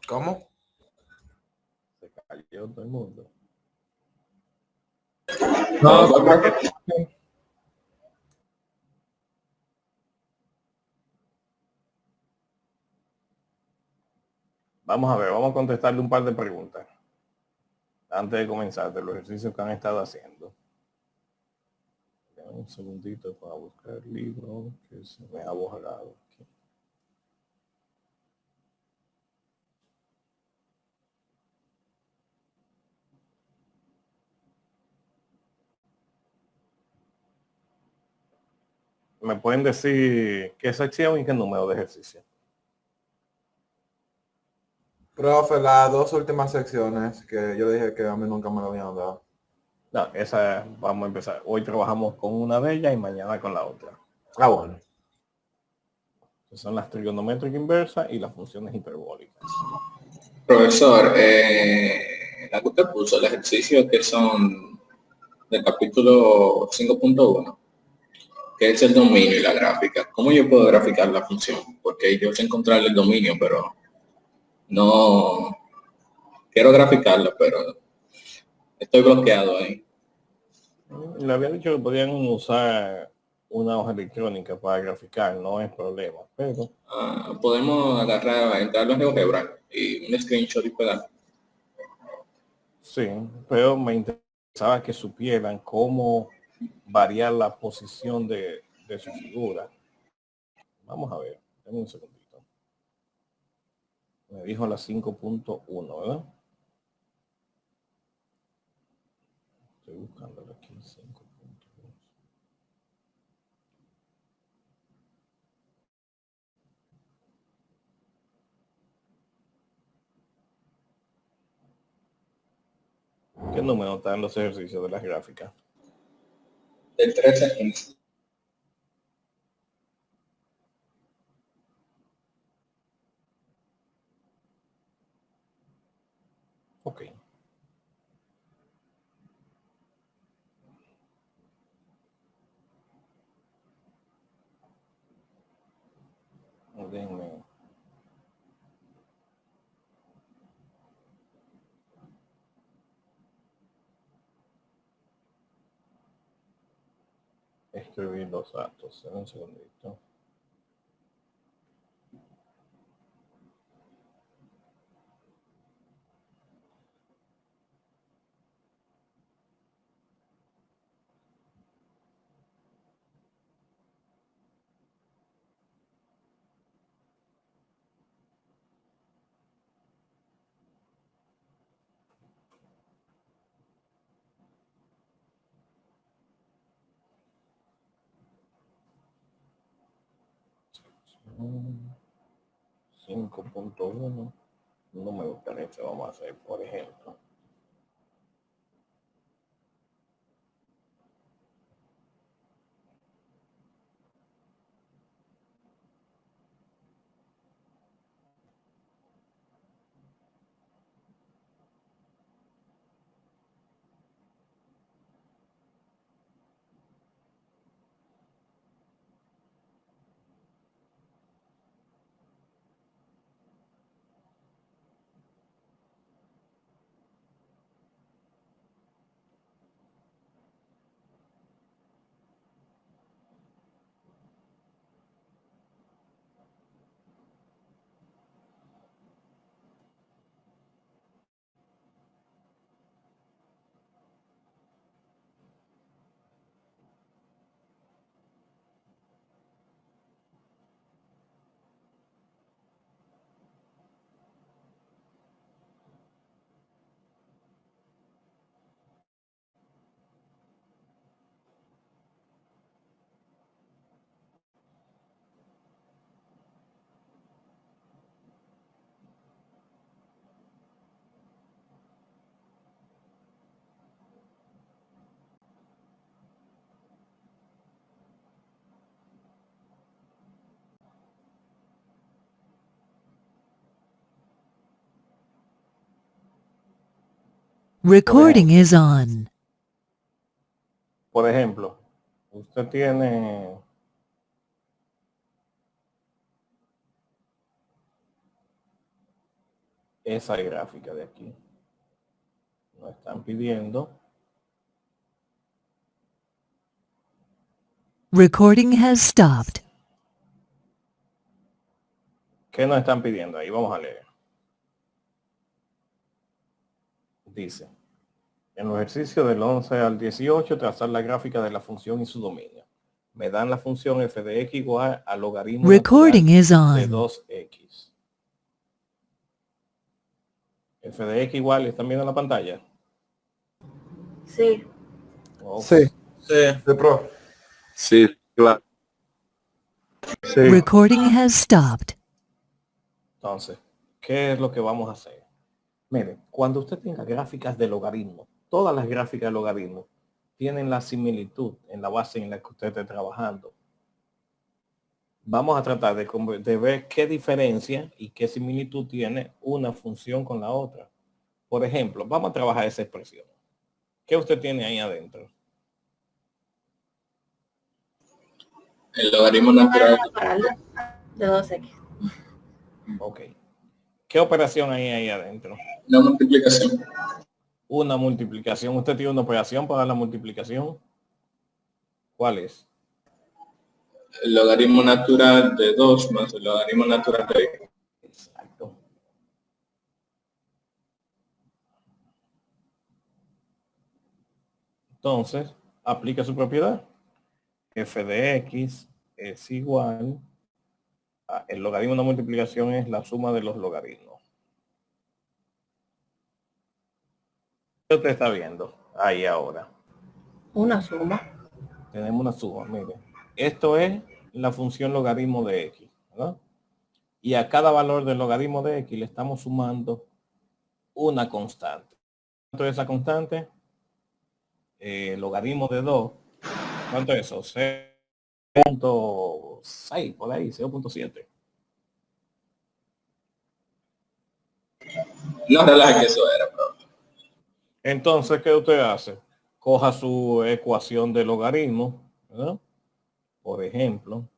¿Cómo? Se cayó todo el mundo. No, Vamos a ver, vamos a contestarle un par de preguntas antes de comenzar de los ejercicios que han estado haciendo. Un segundito para buscar el libro que se me ha borrado aquí. ¿Me pueden decir qué sección y qué número de ejercicio? profe, las dos últimas secciones que yo dije que a mí nunca me lo habían dado. No, esa vamos a empezar. Hoy trabajamos con una de ellas y mañana con la otra. Ah, bueno. Son las trigonométricas inversas y las funciones hiperbólicas. Profesor, la que usted puso, los ejercicios que son del capítulo 5.1, que es el dominio y la gráfica. ¿Cómo yo puedo graficar la función? Porque yo sé encontrar el dominio, pero no quiero graficarla, pero estoy bloqueado ahí. Le había dicho que podían usar una hoja electrónica para graficar, no es problema, pero Podemos agarrar, entrar a GeoGebra y un screenshot y pegar. sí, pero me interesaba que supieran cómo variar la posición de su figura. Vamos a ver, denme un segundito. Me dijo la 5.1, ¿verdad? Estoy buscando aquí 5.1. ¿Qué número están los ejercicios de las gráficas? Del 13 al 15. Ok. Déjenme. Escribir los datos. Un segundito. Mm, 5.1. Número 13 vamos a hacer, por ejemplo. Recording is on. Por ejemplo, usted tiene esa gráfica de aquí. Nos están pidiendo. Recording has stopped. ¿Qué nos están pidiendo ahí? Vamos a leer. Dice, en los ejercicios del 11 al 18, trazar la gráfica de la función y su dominio. Me dan la función f de x igual al logaritmo Recording is de on. 2x. F de x igual, ¿están viendo en la pantalla? Sí. Oh, Sí, Sí, de pro. sí, claro. Sí. Recording has stopped. Entonces, ¿qué es lo que vamos a hacer? Mire, cuando usted tenga gráficas de logaritmo, todas las gráficas de logaritmo tienen la similitud en la base en la que usted esté trabajando. Vamos a tratar de ver qué diferencia y qué similitud tiene una función con la otra. Por ejemplo, vamos a trabajar esa expresión. ¿Qué usted tiene ahí adentro? El logaritmo natural. De 2x. Ok. ¿Qué operación hay ahí adentro? Una multiplicación. Una multiplicación. ¿Usted tiene una operación para la multiplicación? ¿Cuál es? El logaritmo natural de 2 más el logaritmo natural de x. Exacto. Entonces, aplica su propiedad. F de x es igual a, el logaritmo de una multiplicación es la suma de los logaritmos. ¿Qué usted está viendo ahí ahora? Una suma. Tenemos una suma, mire. Esto es la función logaritmo de x, ¿verdad? Y a cada valor del logaritmo de x le estamos sumando una constante. ¿Cuánto es esa constante? Logaritmo de 2. ¿Cuánto es eso? 0.6, por ahí, 0.7. No relaja que eso era, bro. Entonces, ¿qué usted hace? Coja su ecuación de logaritmo, ¿verdad? Por ejemplo,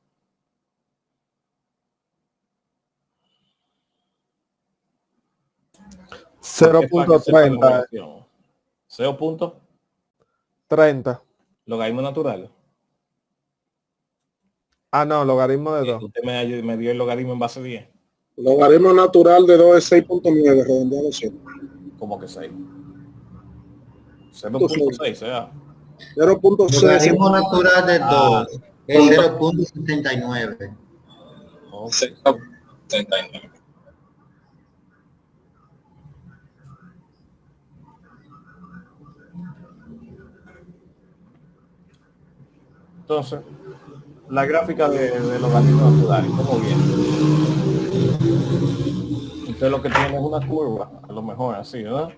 ¿por qué para que sepa la 0.30. operación? 0.30 logaritmo natural. Ah, no, logaritmo de 2. Usted me dio el logaritmo en base 10. Logaritmo natural de 2 es 6.9, redondeado a 7. Como que 6. 0.6 sea. 0.6. Logaritmo natural de 2 es 0.69. Ok. 0.69. Entonces, la gráfica de logaritmo natural, ¿cómo viene? Usted lo que tiene es una curva, a lo mejor así, ¿verdad?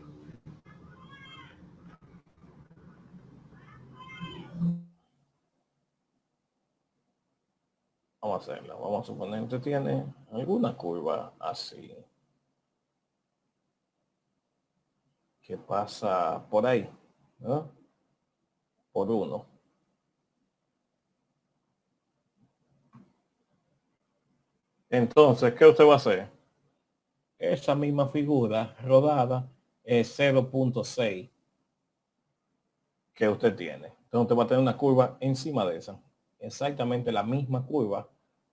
Vamos a hacerla. Vamos a suponer que usted tiene alguna curva así. Que pasa por ahí, ¿no? Por 1. Entonces, ¿qué usted va a hacer? Esa misma figura rodada es 0.6 que usted tiene. Entonces usted va a tener una curva encima de esa. Exactamente la misma curva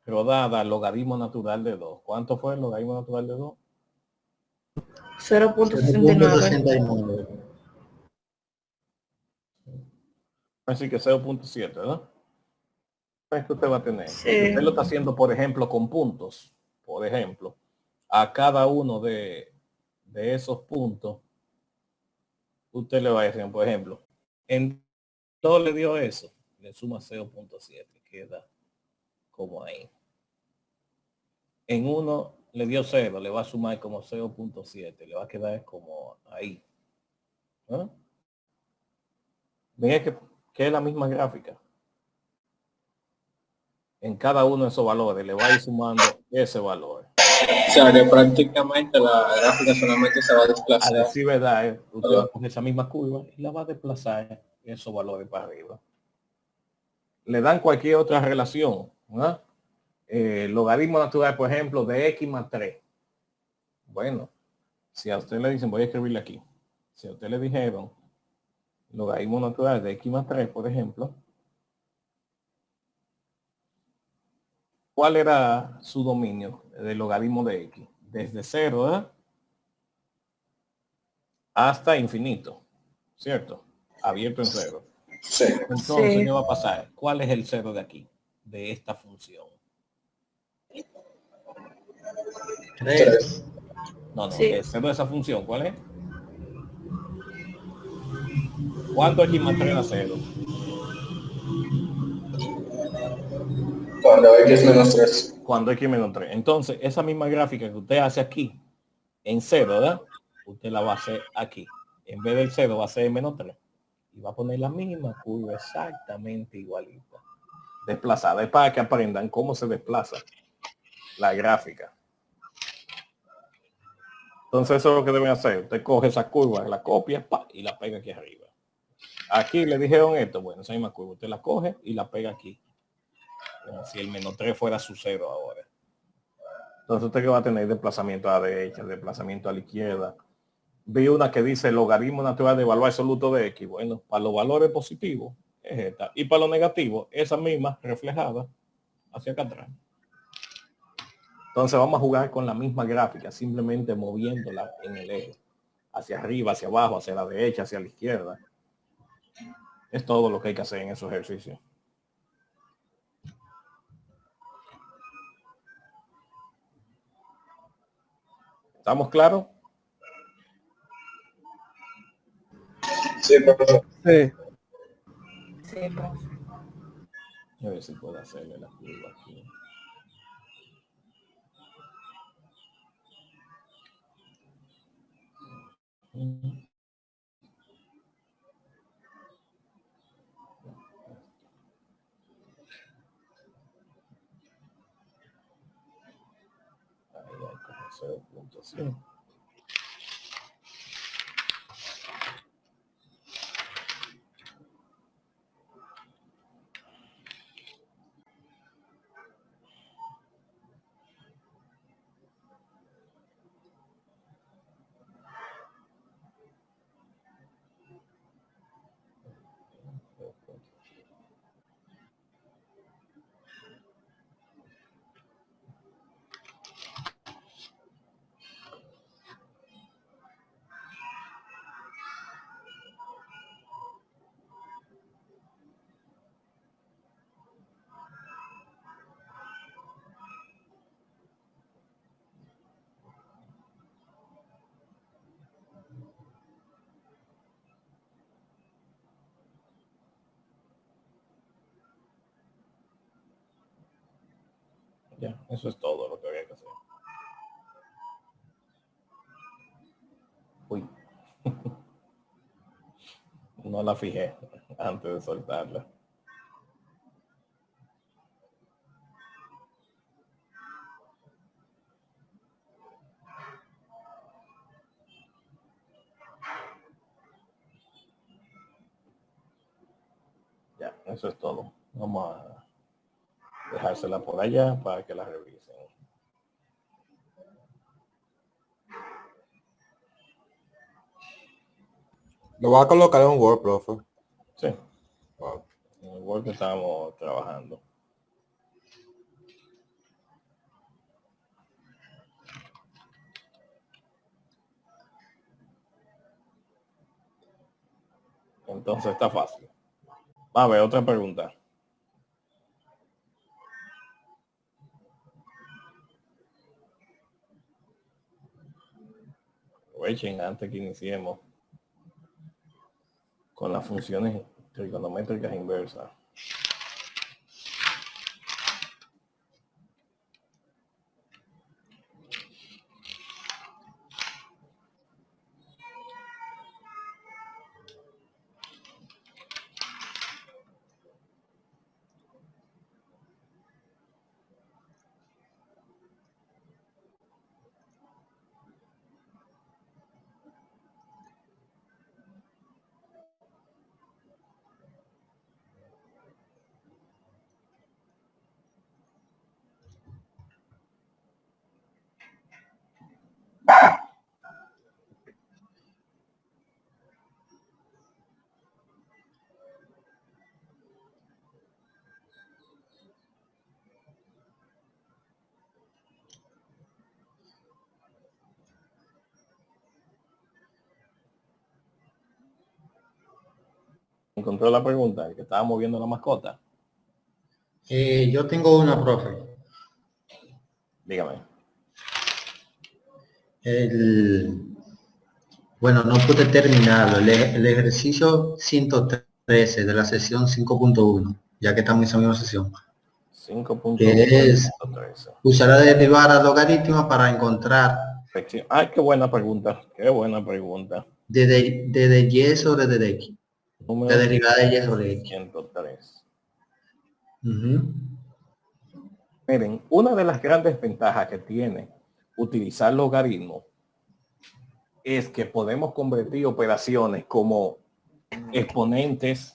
rodada logaritmo natural de 2. ¿Cuánto fue el logaritmo natural de 2? 0.69. 0.69. Así que 0.7, ¿verdad? Es que usted va a tener. Sí. Si usted lo está haciendo, por ejemplo, con puntos, por ejemplo, a cada uno de esos puntos, usted le va a decir, por ejemplo, en todo le dio eso, le suma 0.7, queda como ahí. En uno le dio 0, le va a sumar como 0.7, le va a quedar como ahí. ¿No? Ven que es la misma gráfica. En cada uno de esos valores le va a ir sumando ese valor. O sea, que prácticamente la gráfica solamente se va a A desplazar. decir verdad, usted va a coger esa misma curva y la va a desplazar esos valores para arriba. Le dan cualquier otra relación, ¿no? Logaritmo natural, por ejemplo, de x más 3. Bueno, Si a usted le dicen, voy a escribirle aquí, si a usted le dijeron logaritmo natural de x más 3, por ejemplo, ¿cuál era su dominio del logaritmo de x? Desde 0, ¿verdad?, hasta infinito, ¿cierto? Abierto en 0. Sí. Entonces, Sí. ¿qué va a pasar? ¿Cuál es el 0 de aquí, de esta función? 3. No, Sí. el 0 de esa función, ¿cuál es? ¿Cuánto x más 3 da 0? Cuando x es menos 3. Cuando x menos 3. Entonces, esa misma gráfica que usted hace aquí, en 0, ¿verdad? Usted la va a hacer aquí. En vez del 0 va a ser menos 3. Y va a poner la misma curva exactamente igualita. Desplazada. Es para que aprendan cómo se desplaza la gráfica. Entonces eso es lo que deben hacer. Usted coge esa curva, la copia, ¡pa!, y la pega aquí arriba. Aquí le dijeron esto. Bueno, esa misma curva. Usted la coge y la pega aquí. Como si el menos 3 fuera su 0 ahora. Entonces usted que va a tener desplazamiento a la derecha, desplazamiento a la izquierda. Vi una que dice logaritmo natural de valor absoluto de x. Bueno, para los valores positivos es esta. Y para los negativos, esa misma reflejada hacia acá atrás. Entonces vamos a jugar con la misma gráfica, simplemente moviéndola en el eje. Hacia arriba, hacia abajo, hacia la derecha, hacia la izquierda. Es todo lo que hay que hacer en esos ejercicios. ¿Estamos claros? Sí, profesor. Sí. Sí, profe. A ver si puedo hacerle la curva aquí. Ahí hay como 0.5. Ya, eso es todo lo que había que hacer. Uy. No la fijé antes de soltarla. Ya, eso es todo. Vamos a dejársela por allá para que la revisen. Lo voy a colocar en un Word, profe. Sí, Wow. en el Word que estábamos trabajando. Entonces está fácil. A ver, otra pregunta. Aprovechen antes que iniciemos con las funciones trigonométricas inversas. Encontró la pregunta, el que estaba moviendo la mascota. Yo tengo una, profe. Dígame. Bueno, no pude terminarlo. El ejercicio 113 de la sesión 5.1, ya que estamos en esa misma sesión, 5.1. que es usar la derivada logarítmica para encontrar Ay, qué buena pregunta. Qué buena pregunta. de y sobre de x. La Número derivada de y sobre x. 103. Ujú. Miren, una de las grandes ventajas que tiene utilizar logaritmos es que podemos convertir operaciones como exponentes,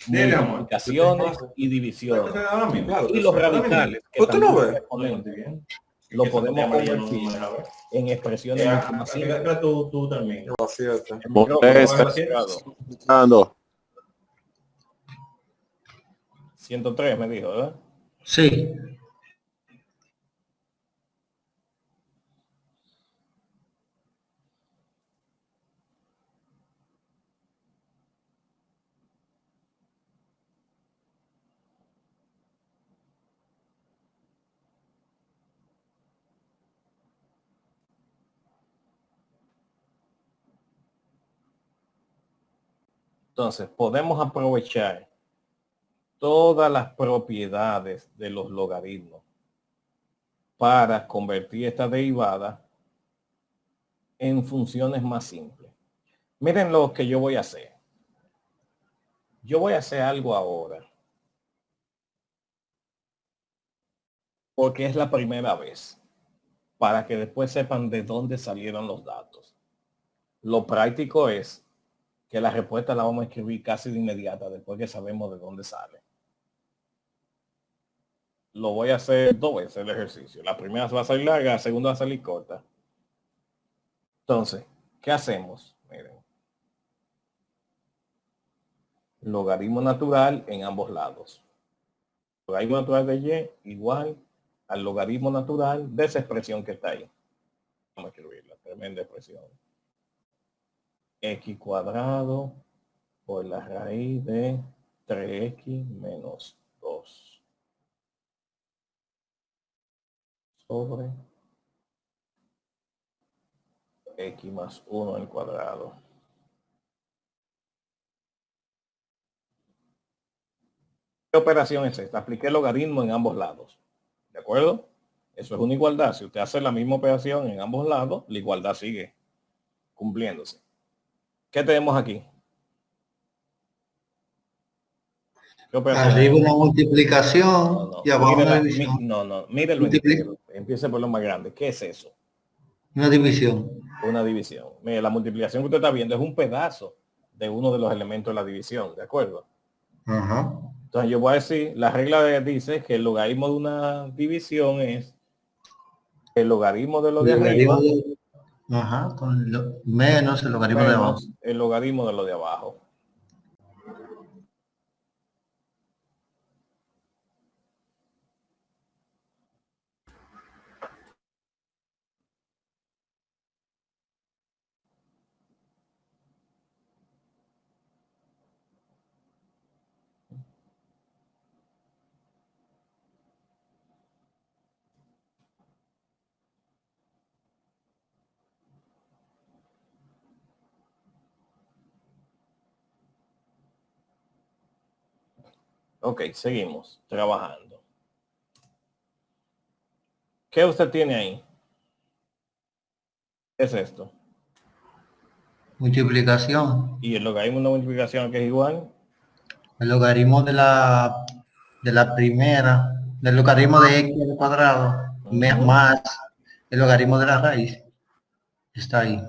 multiplicaciones y divisiones. Y los radicales, que ¿Usted no también son ve? exponentes, lo podemos convertir en expresiones mucho más simples. A 7. El micrófono está cerrado. Ando. 103 me dijo, ¿verdad? Sí. Entonces, podemos aprovechar todas las propiedades de los logaritmos para convertir esta derivada en funciones más simples. Miren lo que yo voy a hacer. Yo voy a hacer algo ahora, porque es la primera vez, para que después sepan de dónde salieron los datos. Lo práctico es que la respuesta la vamos a escribir casi de inmediata, después que sabemos de dónde sale. Lo voy a hacer 2 veces el ejercicio. La primera va a salir larga, la segunda va a salir corta. Entonces, ¿qué hacemos? Miren. Logaritmo natural en ambos lados. Logaritmo natural de y igual al logaritmo natural de esa expresión que está ahí. Vamos a escribirla, tremenda expresión. X cuadrado por la raíz de 3x menos 2 sobre x más 1 al cuadrado. ¿Qué operación es esta? Apliqué logaritmo en ambos lados. ¿De acuerdo? Eso es una igualdad. Si usted hace la misma operación en ambos lados, la igualdad sigue cumpliéndose. ¿Qué tenemos aquí? ¿Qué operación? Arriba una multiplicación y abajo una división. Mírelo entero. Empiece por lo más grande. ¿Qué es eso? Una división. Una división. Mire, la multiplicación que usted está viendo es un pedazo de uno de los elementos de la división, ¿de acuerdo? Ajá. Entonces yo voy a decir, la regla dice que el logaritmo de una división es el logaritmo de lo de arriba Ajá, menos el logaritmo de abajo. menos el logaritmo de lo de abajo. Ok, seguimos trabajando. ¿Qué usted tiene ahí? ¿Qué es esto? Multiplicación. Y el logaritmo de una multiplicación que es igual. El logaritmo de la primera, del logaritmo de x al cuadrado, más el logaritmo de la raíz. Está ahí.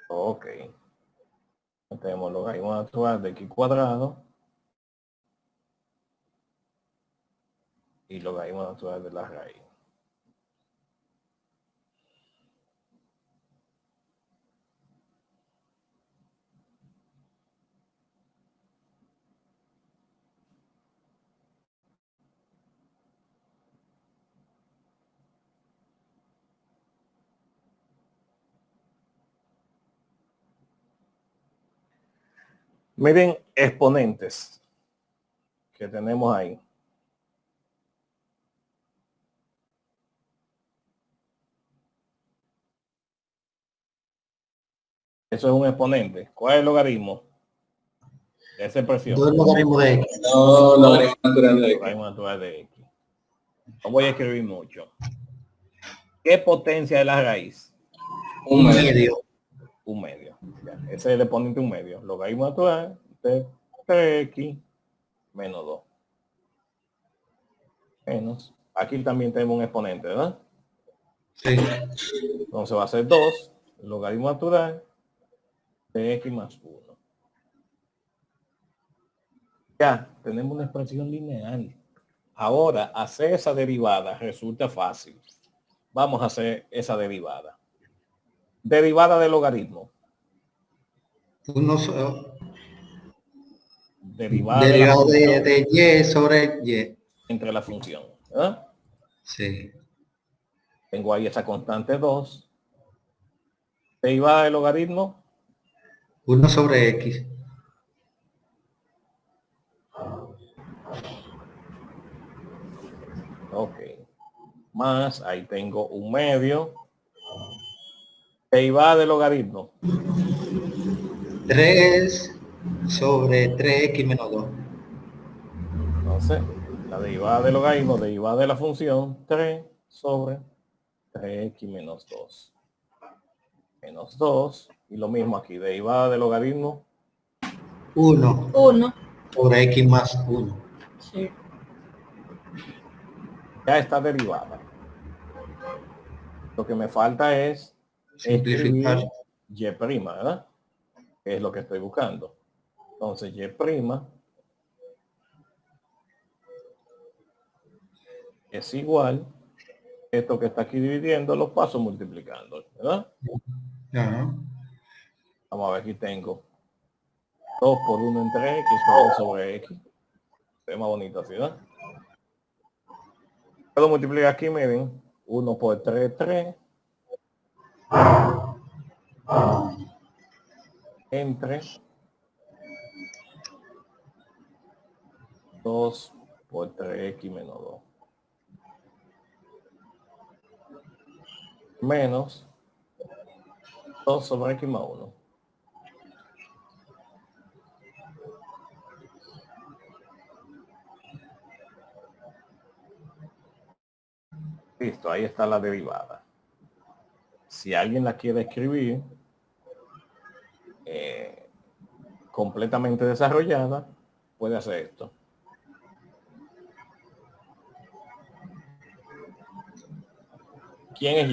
Ok. Tenemos logaritmo natural de x cuadrado y logaritmo natural de la raíz. Miren exponentes que tenemos ahí. Eso es un exponente. ¿Cuál es el logaritmo de esa expresión? 2 logaritmos de x. No, logaritmo natural de x. Logaritmo natural de x. No voy a escribir mucho. ¿Qué potencia es la raíz? Un medio. Medio. Un medio. Ya, ese es el exponente un medio. Logaritmo natural de 3x menos 2. Menos. Aquí también tenemos un exponente, ¿verdad? Sí. Entonces va a ser 2. Logaritmo natural de x más 1. Ya, tenemos una expresión lineal. Ahora, hacer esa derivada resulta fácil. Vamos a hacer esa derivada. Derivada del logaritmo. Derivada de la Derivado función de y sobre y. entre la función. ¿Verdad? Sí. Tengo ahí esa constante 2. Derivada del logaritmo. 1 sobre x. Ok. Más, ahí tengo un medio. Derivada del logaritmo. 3 sobre 3x menos 2. Entonces, la derivada del logaritmo, derivada de la función, 3 sobre 3x menos 2. Menos 2. Y lo mismo aquí, derivada del logaritmo. 1 1. sobre x más 1. Sí. Ya está derivada. Lo que me falta es Simplificar. escribir y', ¿verdad? Que es lo que estoy buscando. Entonces, y' es igual, esto que está aquí dividiendo, lo paso multiplicando, ¿verdad? Ajá. Vamos a ver, aquí tengo 2 por 1 entre x, 2 sobre x. Es más bonito así, ¿verdad? Puedo multiplicar aquí, miren, 1 por 3, 3. Entre 2 por 3x menos 2. Menos 2 sobre x más 1. Listo, ahí está la derivada. Si alguien la quiere escribir completamente desarrollada, puede hacer esto. ¿Quién es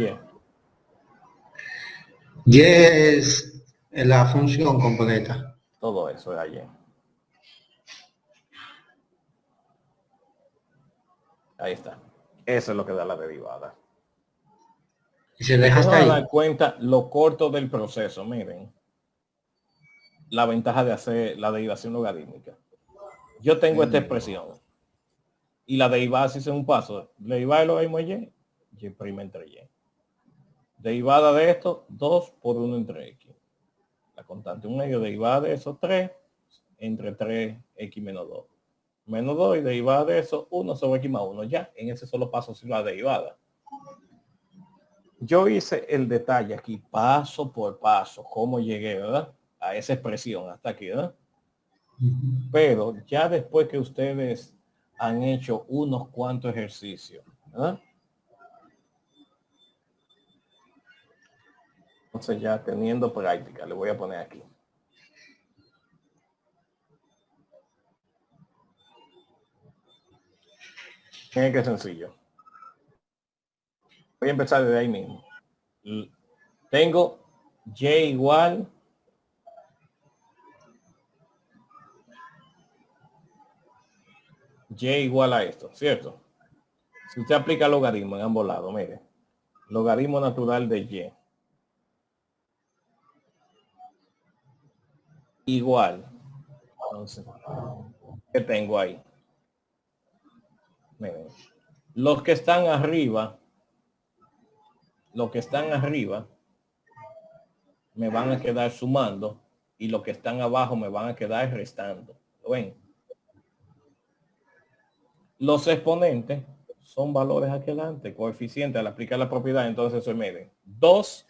Y? Y es la función completa. Todo eso es Y. Ahí está. Eso es lo que da la derivada. Y se deja Vamos hasta a ahí. dar cuenta lo corto del proceso. Miren, la ventaja de hacer la derivación logarítmica. Yo tengo esta expresión y la derivada si es un paso. Derivada de logaritmo de y entre y. Derivada de esto, 2 por 1 entre x. La constante 1 medio, derivada de eso, 3 entre 3x menos 2. Menos 2 y derivada de eso, 1 sobre x más 1. Ya, en ese solo paso sin la derivada. Yo hice el detalle aquí, paso por paso, cómo llegué, ¿verdad? A esa expresión hasta aquí, ¿verdad? Pero ya después que ustedes han hecho unos cuantos ejercicios, ¿verdad? Entonces ya teniendo práctica, le voy a poner aquí. Miren qué sencillo. Voy a empezar desde ahí mismo. Tengo y igual a esto, ¿cierto? Si usted aplica logaritmo en ambos lados, mire, logaritmo natural de y igual. Entonces, ¿qué tengo ahí? Miren, los que están arriba me van a quedar sumando y los que están abajo me van a quedar restando. ¿Lo ven? Los exponentes son valores aquí adelante, coeficientes al aplicar la propiedad, entonces se miden 2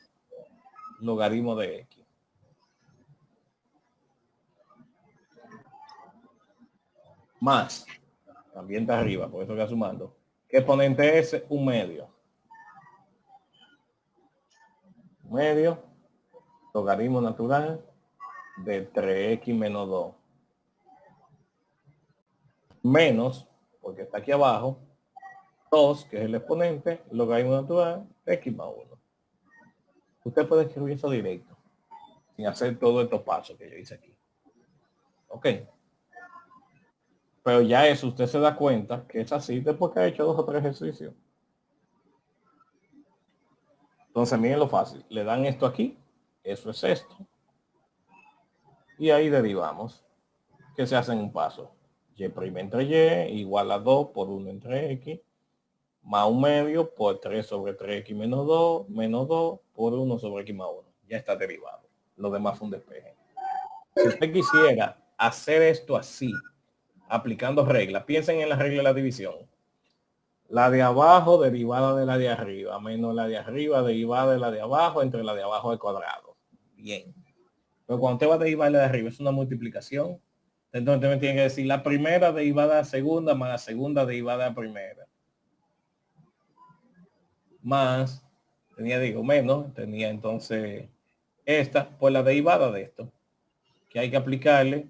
logaritmos de x. Más, también está arriba, por eso que sumando. ¿Qué exponente es? Un medio. Medio, logaritmo natural de 3x menos 2. Menos, porque está aquí abajo, 2, que es el exponente, logaritmo natural de x más 1. Usted puede escribir eso directo, sin hacer todos estos pasos que yo hice aquí. Ok. Pero ya eso usted se da cuenta que es así después que ha hecho 2 o 3 ejercicios. Entonces miren lo fácil. Le dan esto aquí. Eso es esto. Y ahí derivamos. Que se hace en un paso. Y' entre y igual a 2 por 1 entre x. Más un medio por 3 sobre 3x menos 2. Menos 2 por 1 sobre x más 1. Ya está derivado. Lo demás fue un despeje. Si usted quisiera hacer esto así, aplicando reglas, piensen en la regla de la división. La de abajo derivada de la de arriba, menos la de arriba derivada de la de abajo, entre la de abajo al cuadrado. Bien. Pero cuando usted va a derivar la de arriba, es una multiplicación. Entonces usted me tiene que decir la primera derivada a segunda más la segunda derivada a primera. Más, tenía entonces esta por la derivada de esto. Que hay que aplicarle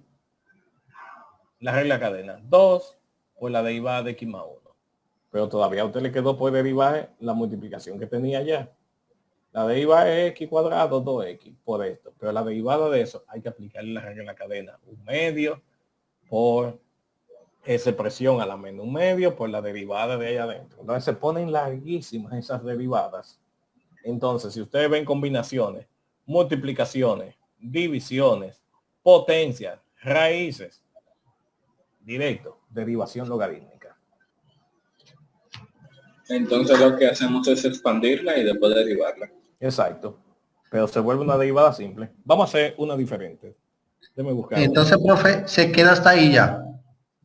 la regla cadena. 2 por la derivada de x más 1. Pero todavía a usted le quedó por derivar la multiplicación que tenía ya. La derivada es x cuadrado 2x por esto. Pero la derivada de eso hay que aplicarle la regla de la cadena. Un medio por esa expresión a la menos un medio por la derivada de ahí adentro. Entonces se ponen larguísimas esas derivadas. Entonces, si ustedes ven combinaciones, multiplicaciones, divisiones, potencias, raíces, directo, derivación logarítmica. Entonces lo que hacemos es expandirla y después derivarla. Exacto. Pero se vuelve una derivada simple. Vamos a hacer una diferente. Déjame buscar. Entonces, profe, se queda hasta ahí ya.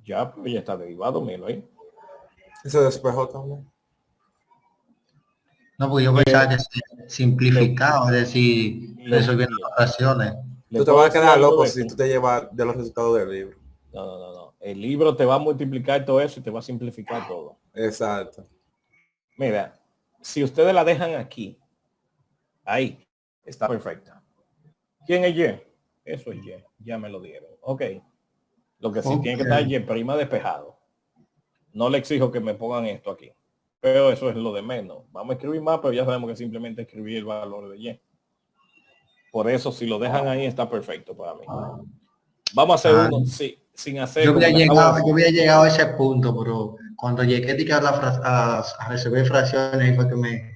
Ya, pues ya está derivado, míralo ahí. Y se despejó también. No, porque yo pensaba que se simplificaba, es decir, resolviendo las fracciones. Tú te vas a quedar loco si tú te llevas de los resultados del libro. No. El libro te va a multiplicar todo eso y te va a simplificar todo. Exacto. Mira, si ustedes la dejan aquí, ahí, está perfecta. ¿Quién es Y? Eso es Y, ya me lo dieron. Ok. Lo que sí tiene que estar Y prima despejado. No le exijo que me pongan esto aquí. Pero eso es lo de menos. Vamos a escribir más, pero ya sabemos que simplemente escribir el valor de Y. Por eso, si lo dejan ahí, está perfecto para mí. Vamos a hacer uno sin hacer... Yo había llegado a ese punto, pero cuando llegué a resolver fracciones, ahí fue que me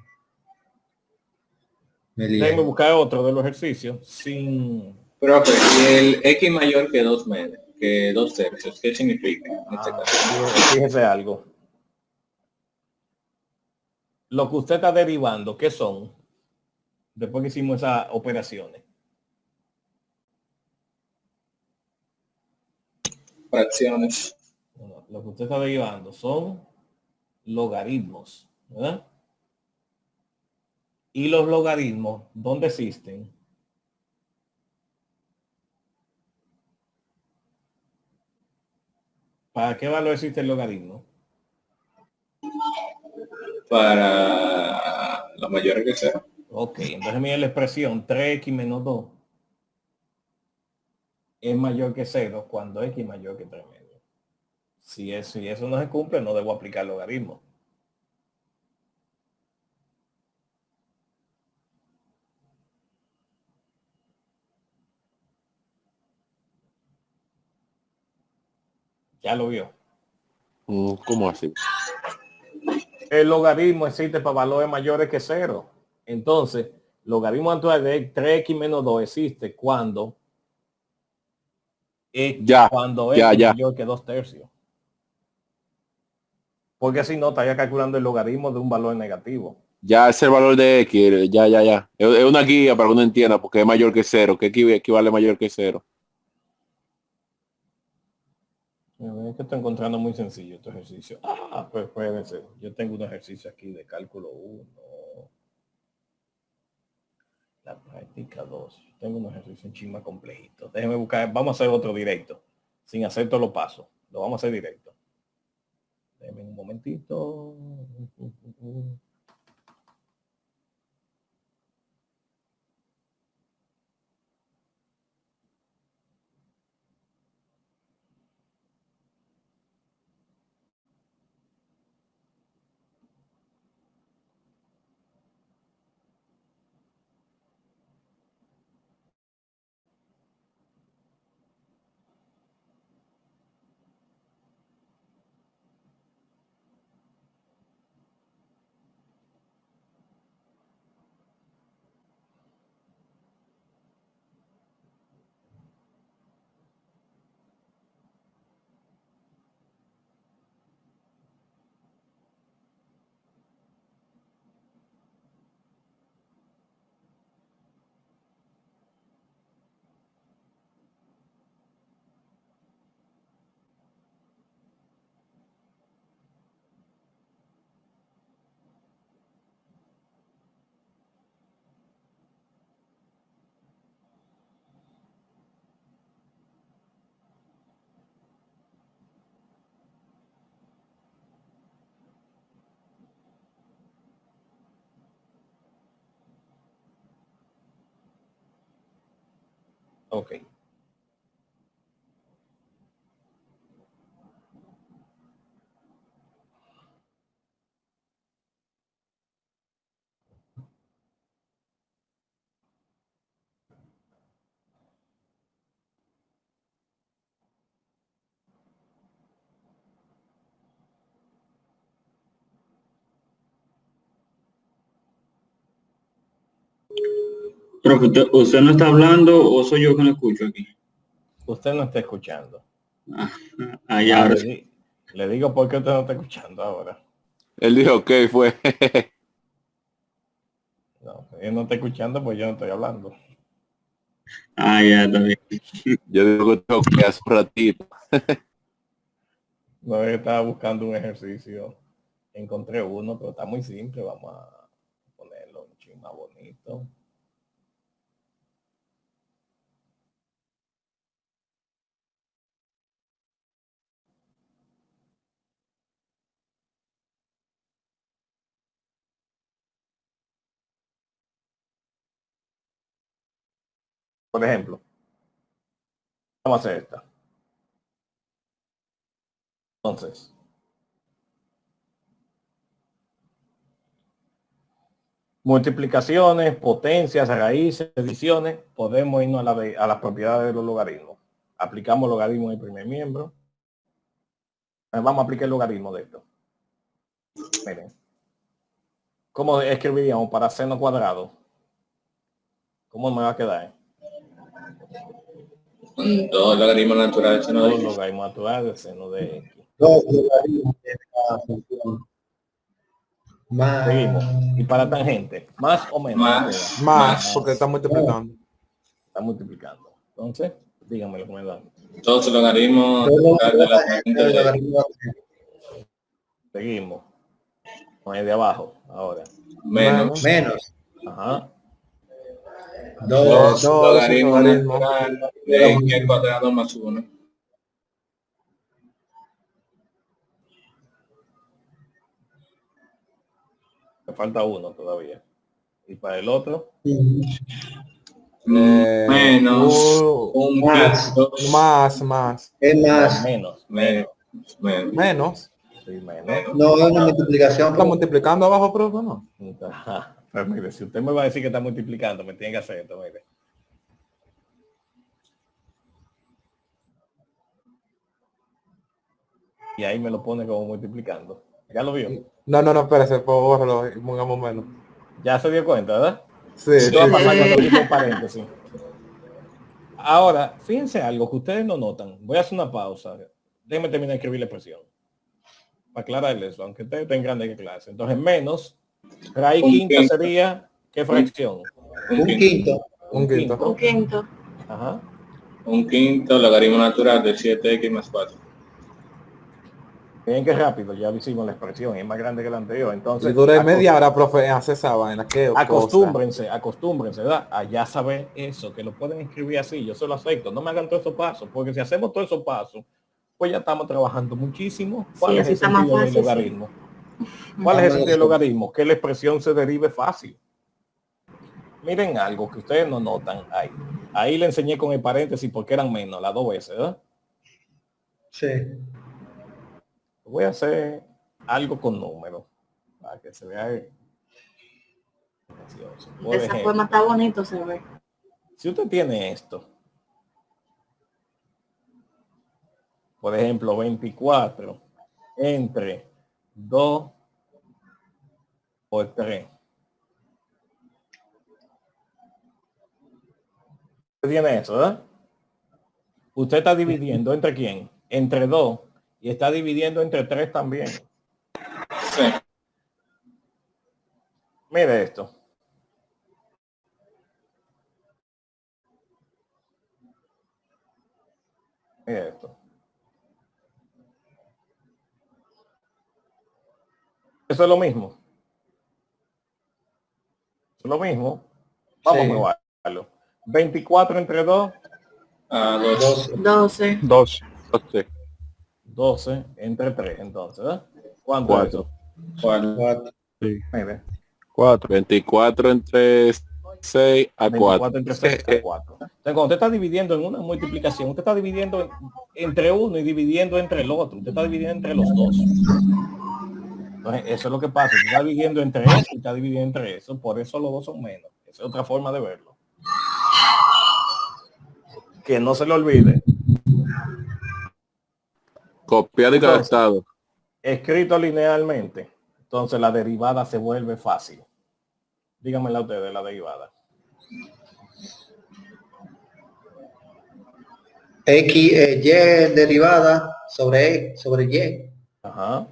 lié. Déjenme buscar otro de los ejercicios sin... Profe, y el x mayor que 2 tercios, ¿qué significa en este caso? Fíjese algo. Lo que usted está derivando, ¿qué son? Después que hicimos esas operaciones. Fracciones. Bueno, lo que usted está derivando son logaritmos, ¿verdad? Y los logaritmos, ¿dónde existen? ¿Para qué valor existe el logaritmo? Para la mayor que sea. Ok, entonces mira la expresión 3x menos 2 es mayor que 0 cuando x es mayor que 3 medio. Si eso no se cumple, no debo aplicar logaritmo. Ya lo vio. ¿Cómo así? El logaritmo existe para valores mayores que 0. Entonces, logaritmo actual de 3x menos 2 existe cuando x mayor que 2 tercios. Porque si no, estaría calculando el logaritmo de un valor negativo. Ya es el valor de X, ya. Es una guía para que uno entienda porque es mayor que cero, que equivale a mayor que cero. Es que estoy encontrando muy sencillo este ejercicio. Pues puede ser. Yo tengo un ejercicio aquí de cálculo 1. La práctica 2. Tengo un ejercicio en chima complejito. Déjeme buscar. Vamos a hacer otro directo. Sin hacer todos los pasos. Lo vamos a hacer directo. Déjeme un momentito. Ok. Profe, ¿usted no está hablando o soy yo que no escucho aquí? Usted no está escuchando. Ya, ahora sí. Le digo por qué usted no está escuchando ahora. Él dijo, ok, fue. No, él no está escuchando pues yo no estoy hablando. Ya, está bien. Yo digo que tengo que hace un ratito. No, yo estaba buscando un ejercicio. Encontré uno, pero está muy simple. Vamos a ponerlo un ching más bonito. Por ejemplo, vamos a hacer esta. Entonces, multiplicaciones, potencias, raíces, adiciones, podemos irnos a las propiedades de los logaritmos. Aplicamos logaritmo en el primer miembro. Vamos a aplicar el logaritmo de esto. Miren. ¿Cómo escribiríamos para seno cuadrado? ¿Cómo me va a quedar? Con dos logaritmos naturales de seno de Dos X. logaritmos naturales de seno de X. Dos logaritmos de la función. Seguimos. Y para tangente, más o menos. Más, porque está multiplicando. Está multiplicando. Entonces, díganme lo que me dan. Dos logaritmos naturales de la tangente de X. Seguimos. Con el de abajo, ahora. Menos Menos. Ajá. dos Dos logaritmos logaritmos naturales de X al cuadrado más 1. Me falta uno todavía. Y para el otro, Menos un más. quinto. más. Es más. menos. Menos. Sí, menos. No es una multiplicación. ¿Está multiplicando abajo, profe? No. Ajá. Pero mire, si usted me va a decir que está multiplicando, me tiene que hacer esto, mire. Y ahí me lo pone como multiplicando. ¿Ya lo vio? No, espérese, por favor, y pongamos menos. Ya se dio cuenta, ¿verdad? Sí, Esto va a pasar cuando quito el paréntesis. Ahora, fíjense algo que ustedes no notan. Voy a hacer una pausa. Déjenme terminar de escribir la expresión. Para aclararles eso, aunque ustedes tengan grande que clase. Entonces, menos Raíz Un quinta quinto. sería, ¿qué fracción? Un quinto. Un quinto. Un quinto. Ajá. Un quinto logaritmo natural de 7x más 4. Miren qué rápido, ya hicimos la expresión, es más grande que la anterior. Y Entonces, duré media hora, profe, en hacer esa vaina. Qué cosa. acostúmbrense, ¿verdad? A ya saber eso, que lo pueden escribir así, yo se lo acepto. No me hagan todos esos pasos, porque si hacemos todos esos pasos, pues ya estamos trabajando muchísimo. ¿Cuál Sí, es así el está más sentido del fácil, sí. logaritmo? ¿Cuál es el sentido del logaritmo? Que la expresión se derive fácil. Miren algo que ustedes no notan ahí. Ahí le enseñé con el paréntesis porque eran menos, las 2 veces, ¿verdad? Sí. Voy a hacer algo con números para que se vea gracioso. Por Esa ejemplo, forma está bonito, se ve. si usted tiene esto, por ejemplo, 24 entre 2 por 3. Usted tiene eso, ¿verdad? Usted está dividiendo entre quién? Entre 2 y está dividiendo entre 3 también. Sí. Mire esto. Mire esto. Eso es lo mismo. Eso es lo mismo. Vamos Sí. a probarlo. 24 entre 2. 2. 12. 2. 12, 12 entre 3, entonces, ¿verdad? ¿Cuánto es 4. eso? 4. 4. Sí. Mire, 4. 24 entre 6 a 4. 24 entre 6 a 4. Entonces, cuando usted está dividiendo en una multiplicación, usted está dividiendo entre uno y dividiendo entre el otro. Usted está dividiendo entre los dos. Entonces, eso es lo que pasa. Usted está dividiendo entre eso y está dividiendo entre eso. Por eso los dos son menos. Esa es otra forma de verlo. Que no se le olvide. Copiado y Entonces, calentado. escrito linealmente, entonces la derivada se vuelve fácil. Díganmela ustedes, la derivada. X, Y derivada sobre Y Ajá.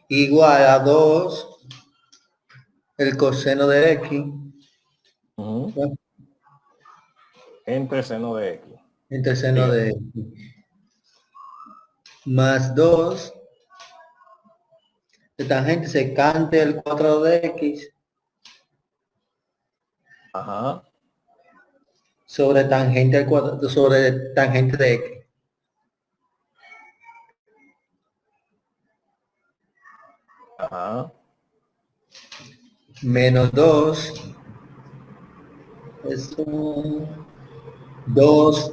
igual a 2 el coseno de X Ujú. Entre seno de X. entre seno de X más 2 de tangente secante el cuadrado de X Ajá. sobre tangente al cuadrado sobre tangente de X Ajá. menos 2 es 2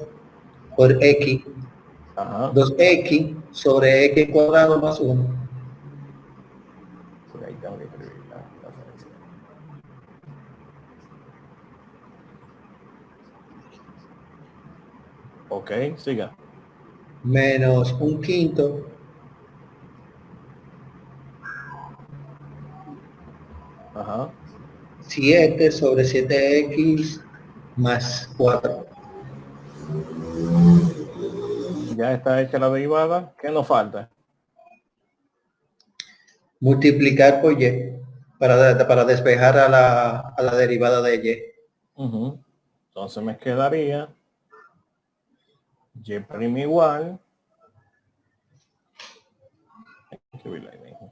por X Ajá. 2X sobre X cuadrado más 1 Sí, ahí tengo que escribir la diferencia. Ok, siga. menos un quinto Ajá. 7 sobre 7X más 4 Ya está hecha la derivada. ¿Qué nos falta? multiplicar por Y para despejar a la derivada de Y. Ujú. Entonces me quedaría Y' igual. Escribirla ahí mismo.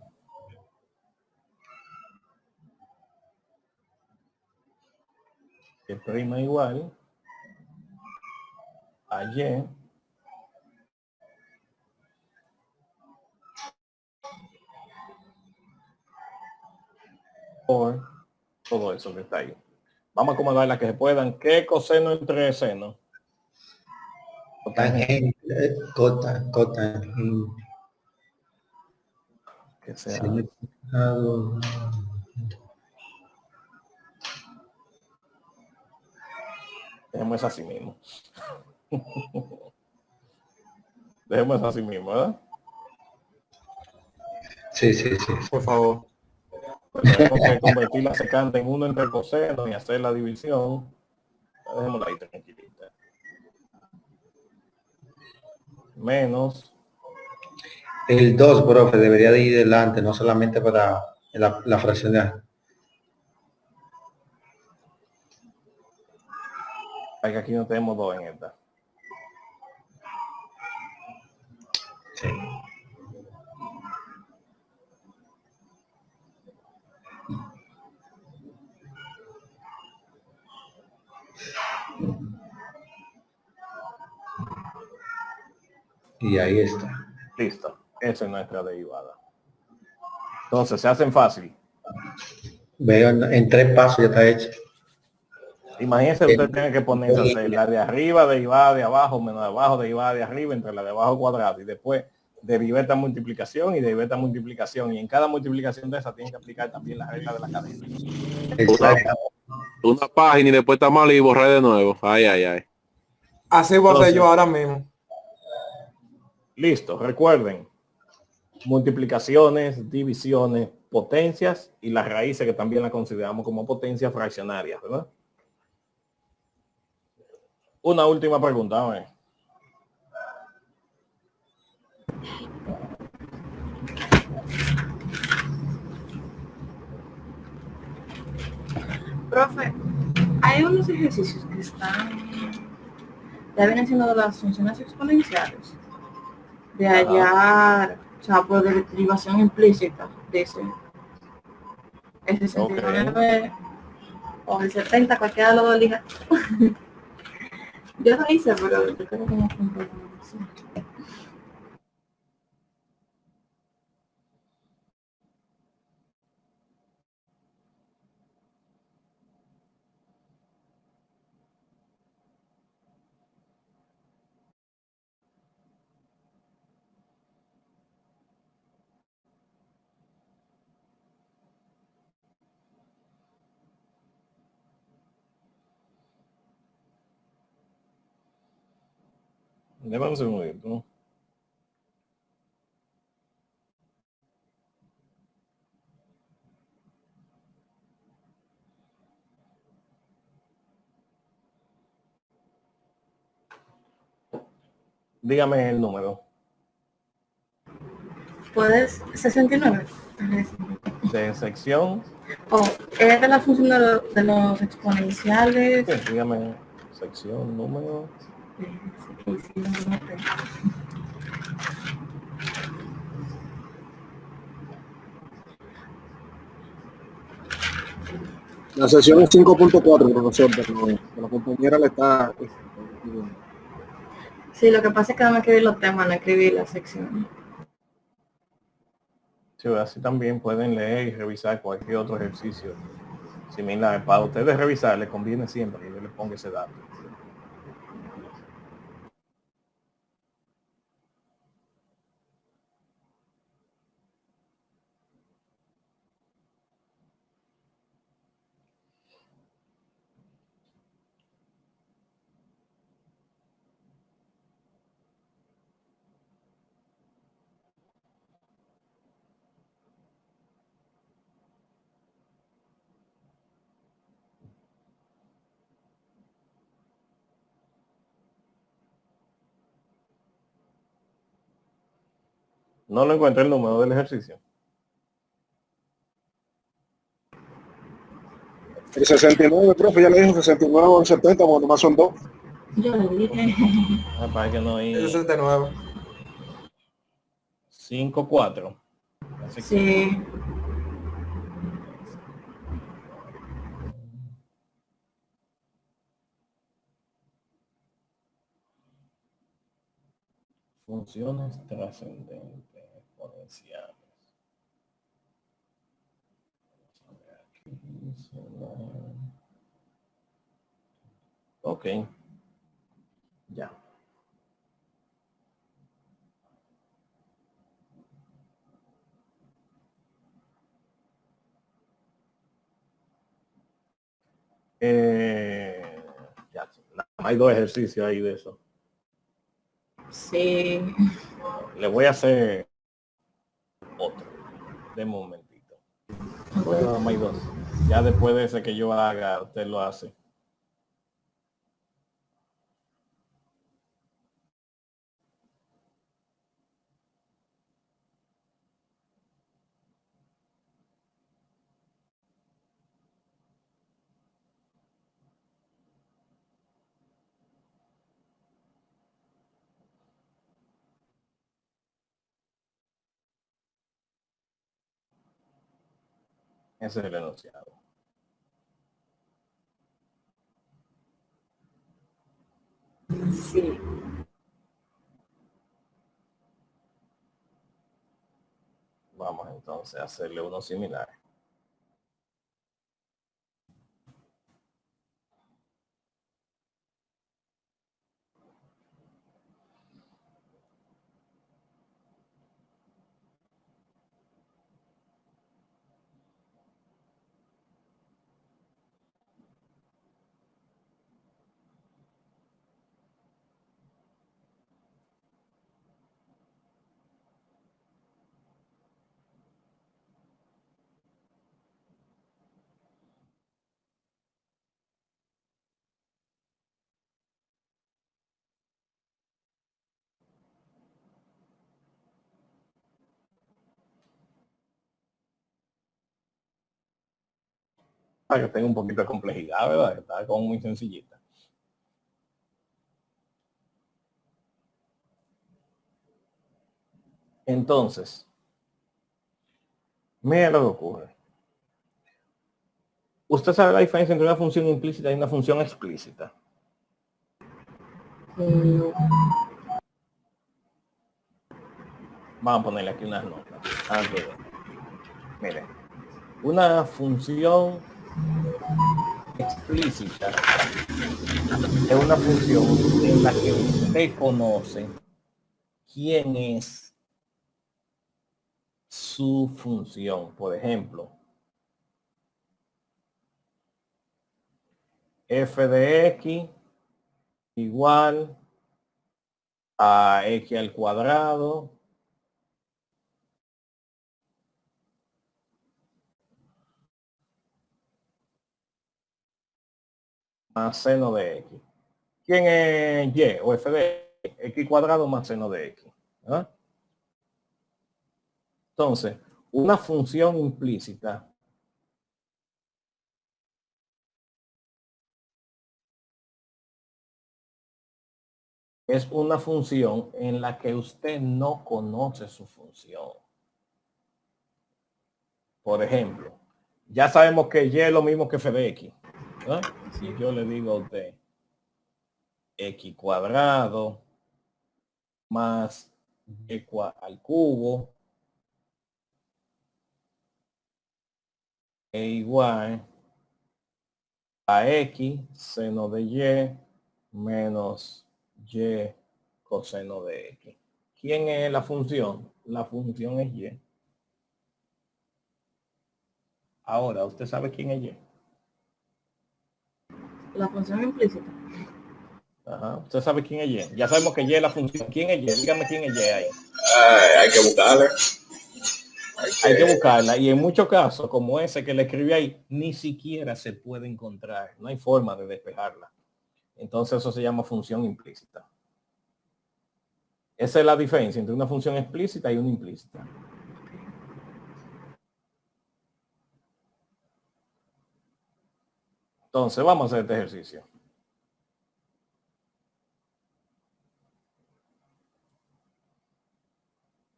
Y' igual a Y por todo eso que está ahí. Vamos a acomodar las que se puedan. ¿Qué coseno entre seno? Tangente, cotangente. Que sea Significado. dejemos así mismo. Dejemos así mismo, ¿verdad? Sí, sí, sí. Por favor. Tenemos que convertir la secante en 1 entre coseno y hacer la división. Dejémosla ahí tranquilita. Menos El 2, profe, debería de ir delante, no solamente para la fracción de A. Ay, que aquí no tenemos 2 en esta. Sí. Y ahí está. Listo. Esa es nuestra derivada. Entonces, se hacen fácil. Veo en 3 pasos ya está hecho. Imagínense, usted tiene que ponerse a hacer la de arriba, derivada de abajo, menos de abajo, derivada de arriba, entre la de abajo cuadrada. Y después derivar esta multiplicación y derivar esta multiplicación. Y en cada multiplicación de esa tiene que aplicar también la regla de la cadena. Exacto. Una página y después está mal y borré de nuevo. Ay, ay, ay. Así voy a hacer Entonces, yo ahora mismo. Listo. Recuerden. Multiplicaciones, divisiones, potencias y las raíces que también las consideramos como potencias fraccionarias, ¿verdad? Una última pregunta, a ver. Profe, hay unos ejercicios que están, ya vienen siendo de las funciones exponenciales, de Ajá. hallar, o sea, por derivación implícita, dice, el 69 o el 70, cualquiera de los dos elija. Yo lo hice, pero yo creo que no fue un problema. Sí. Deme un segundito. Dígame el número ¿Puedes? 69. de sección. O es de la función de los exponenciales. Sí, dígame sección, número. La sesión es 5.4, profesor, pero la compañera le está... Sí, lo que pasa es que no me escribí los temas, no escribí la sección. Sí, así también pueden leer y revisar cualquier otro ejercicio similar. Para ustedes revisar, les conviene siempre que yo les ponga ese dato. No lo encuentro el número del ejercicio. El 69, profe, ya le dijo 69 o el 70, bueno, nomás son 2. Yo le dije. Para que no hay El 69. 5-4. Sí. Funciones trascendentes exponenciales. Ok. Ya. Ya. Hay 2 ejercicios ahí de eso. Sí. Le voy a hacer otro. De un momentito. Bueno, hay 2. Ya después de ese que yo haga, usted lo hace. Ese es el enunciado. Sí. Vamos entonces a hacerle uno similar. Para que tenga un poquito de complejidad, ¿verdad? Está como muy sencillita. Entonces, mira lo que ocurre. ¿Usted sabe la diferencia entre una función implícita y una función explícita? No. Vamos a ponerle aquí unas notas. Mire, una función explícita es una función en la que usted conoce quién es su función. Por ejemplo, f de x igual a x al cuadrado más seno de x. ¿Quién es y o f de x cuadrado más seno de x? ¿Ah? Entonces, una función implícita es una función en la que usted no conoce su función. Por ejemplo, ya sabemos que y es lo mismo que f de x. ¿No? Si yo le digo a usted x cuadrado más y al cubo e igual a x seno de y menos y coseno de x. ¿Quién es la función? La función es y. Ahora, ¿usted sabe quién es y? La función implícita. Ajá. ¿Usted sabe quién es y? Ya sabemos que y es la función. ¿Quién es y? Dígame quién es y ahí. Hay que buscarle. Hay que buscarla. Y en muchos casos, como ese que le escribí ahí, ni siquiera se puede encontrar. No hay forma de despejarla. Entonces eso se llama función implícita. Esa es la diferencia entre una función explícita y una implícita. Entonces vamos a hacer este ejercicio.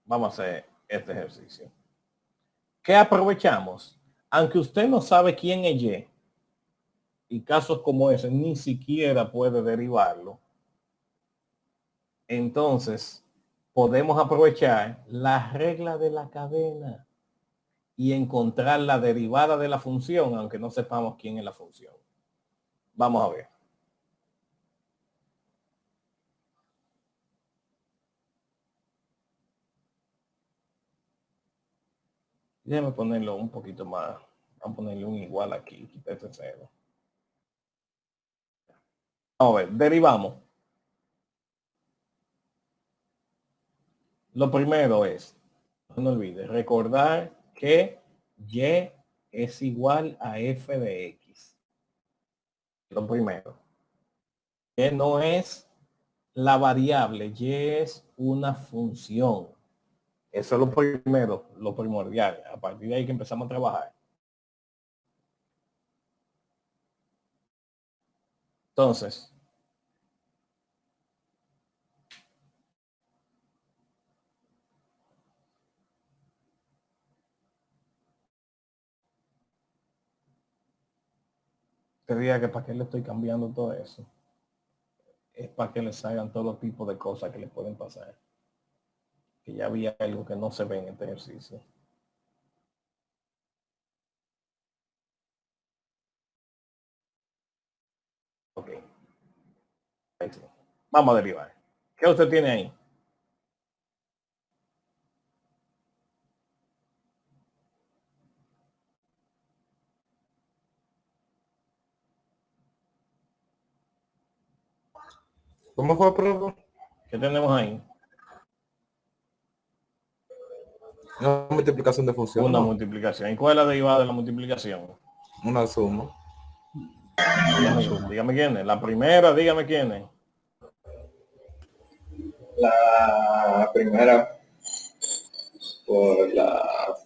Vamos a hacer este ejercicio. ¿Qué aprovechamos? Aunque usted no sabe quién es y casos como ese ni siquiera puede derivarlo, entonces podemos aprovechar la regla de la cadena y encontrar la derivada de la función, aunque no sepamos quién es la función. Vamos a ver. Déjame ponerlo un poquito más. Vamos a ponerle un igual aquí, quita este cero. Vamos a ver, derivamos. Lo primero es, no olvides, recordar que y es igual a f de x. Lo primero. Y no es la variable, y es una función. Eso es lo primero, lo primordial. A partir de ahí que empezamos a trabajar. Entonces, te diga que para qué le estoy cambiando todo eso. Es para que les hagan todo tipo de cosas que les pueden pasar. Que ya había algo que no se ve en este ejercicio. Ok. Ahí sí. Vamos a derivar. ¿Qué usted tiene ahí? ¿Cómo fue, profe? ¿Qué tenemos ahí? Una multiplicación de función. Una ¿no? multiplicación. ¿Y cuál es la derivada de la multiplicación? Una suma. Dígame quién es. La primera, dígame quién es. La primera por la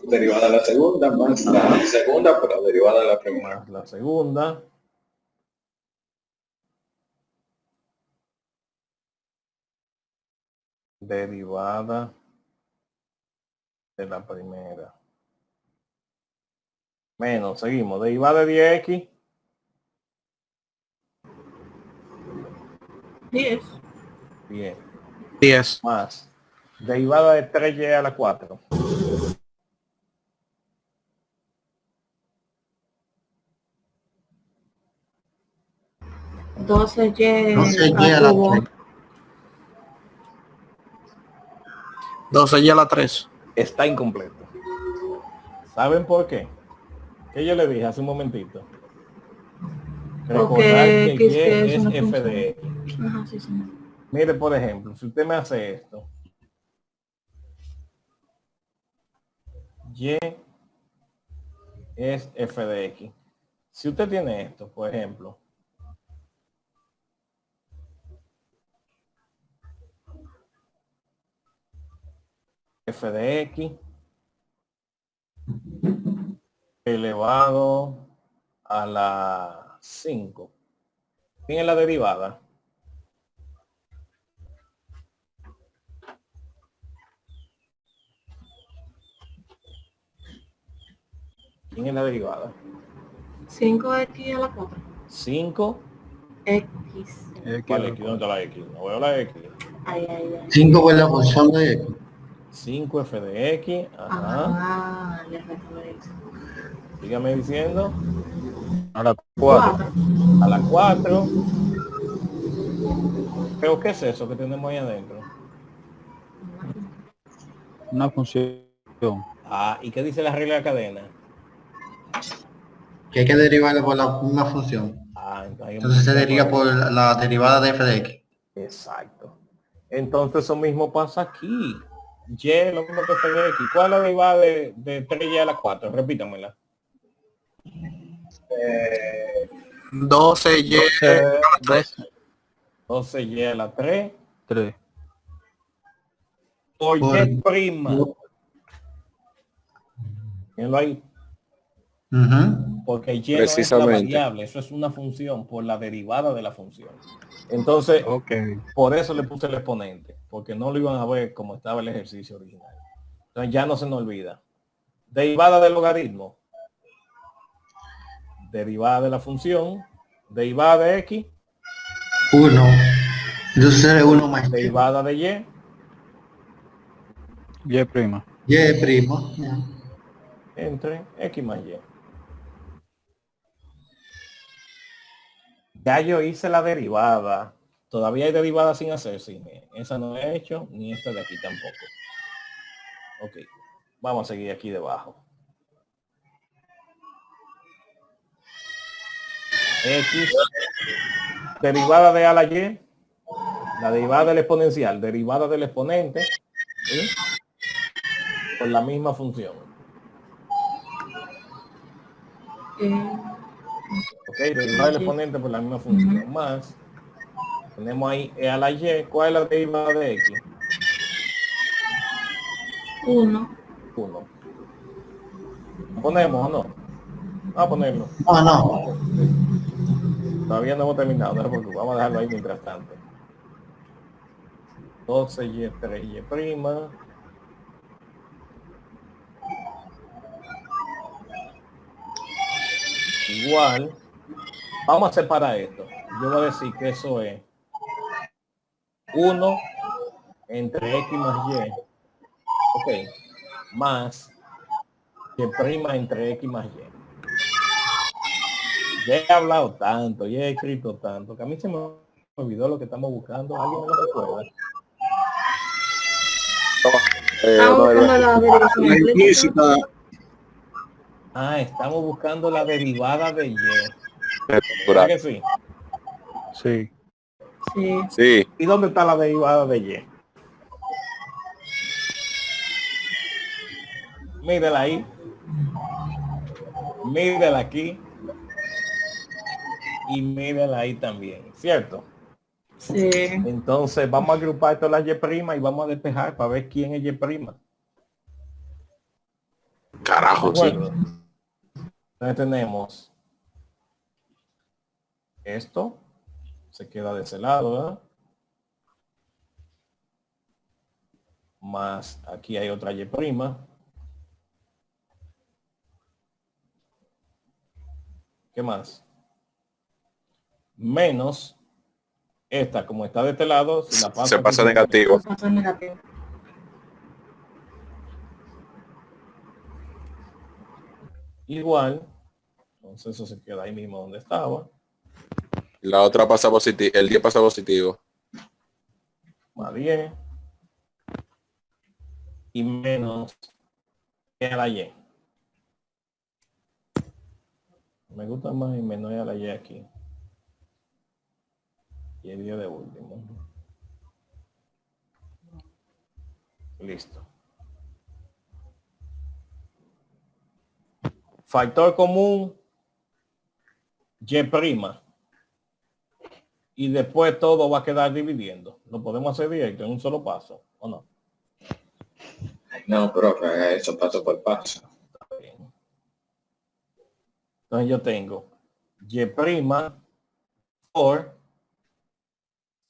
derivada de la segunda, más la segunda por la derivada de la primera. Más la segunda. Derivada de la primera. Menos, seguimos. Derivada de 10x. 10. 10. Más. Derivada de 3y a la 4. 12y 12y a la cubo. 3. 12y a la 3. Está incompleto. ¿Saben por qué? Que yo le dije hace un momentito. Recordar Porque que que y es una f función. de x. Ajá, sí, señor. Mire, por ejemplo, si usted me hace esto, y es f de x. Si usted tiene esto, por ejemplo, f de x elevado a la 5. ¿Quién es la derivada? ¿Quién es la derivada? 5x a la 4. 5. X. ¿Cuál X? ¿Dónde está la X? No veo la X. Ay, ay, ay. 5 por la función de x. 5 f de x. Ajá. Ah, le recuerdo eso. Sígame diciendo. A la 4. A la 4. ¿Pero qué es eso que tenemos ahí adentro? Una función. Ah, ¿y qué dice la regla de la cadena? Que hay que derivarlo por la misma función. Ah, Entonces se deriva por la derivada de f de x. Exacto. Entonces eso mismo pasa aquí. Y es lo mismo que f de x. ¿Cuál es la derivada de 3y a la 4? Repítamela. 12y a la 3. 12y a la 3. 3. Por Por- y prima. Mírenlo ahí. Ujú. Porque y no es la Precisamente. variable. Eso es una función por la derivada de la función. Entonces, Ok. por eso le puse el exponente. Porque no lo iban a ver como estaba el ejercicio original. Entonces ya no se nos olvida. Derivada del logaritmo. Derivada de la función. Derivada de x. 1. Entonces es 1 más y. Derivada de y. Y prima. Y primo. Entre x más y. Ya yo hice la derivada. Todavía hay derivada sin hacer. Sí, esa no he hecho, ni esta de aquí tampoco. Ok. Vamos a seguir aquí debajo. X. Derivada de a la y. La derivada del exponencial. Derivada del exponente. ¿Sí? Por la misma función. Ok, derivada del exponente por la misma función. Más, tenemos ahí e a la y. ¿Cuál es la derivada de x? 1. 1. ¿Ponemos o no? Vamos a ponerlo. No. Todavía no hemos terminado. Vamos a dejarlo ahí mientras tanto. 12y 3y prima. Igual Vamos a separar esto. Yo voy a decir que eso es 1 entre X más Y. Ok. Más Y prima entre X más Y. Ya he hablado tanto, ya he escrito tanto, que a mí se me olvidó lo que estamos buscando. ¿Alguien me lo recuerda? Estamos buscando la derivación La implícita. implícita, Ah, estamos buscando la derivada de Y. ¿Verdad Natural. que sí? Sí. Sí. Sí, ¿Y dónde está la derivada de Y? Mírala ahí. Mírala aquí. Y mírala ahí también, ¿cierto? Sí. Entonces vamos a agrupar todas las Y' y vamos a despejar para ver quién es Y'. ¿De carajo, sí. acuerdo? Entonces tenemos esto. Se queda de ese lado, ¿verdad? Más aquí hay otra Y'. ¿Qué más? Menos esta, como está de este lado, si la paso Se pasa aquí, negativo. Eso pasa negativo. igual. Entonces eso se queda ahí mismo donde estaba. La otra pasa positivo, el 10 pasa positivo. Más 10. Y menos que a la Y. Me gusta más y menos a la Y aquí. Y el 10 de último. Listo. Factor común Y'. Y después todo va a quedar dividiendo. Lo podemos hacer directo en un solo paso, ¿o no? No, profe, haga eso paso por paso. Está bien. Entonces yo tengo Y' por,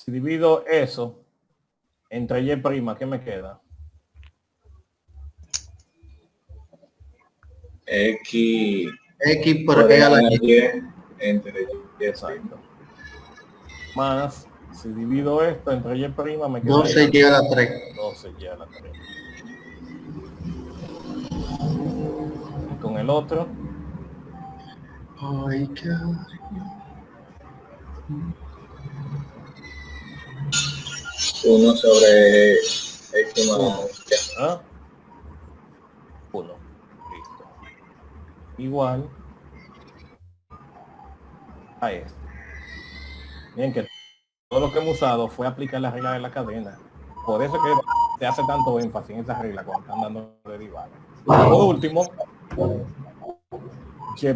si divido eso entre Y', ¿qué me queda? X X por por E a la Y. Y entre Y. Exacto. Más, si divido esto entre Y', me queda 12Y a la 3. 12Y a la 3. Y con el otro, Ay, qué... 1 sobre X más ¿ah? 1. Listo. Igual a esto. Bien, que todo lo que hemos usado fue aplicar la regla de la cadena. Por eso que se hace tanto énfasis en esa regla cuando están dando derivadas. Por último, Y'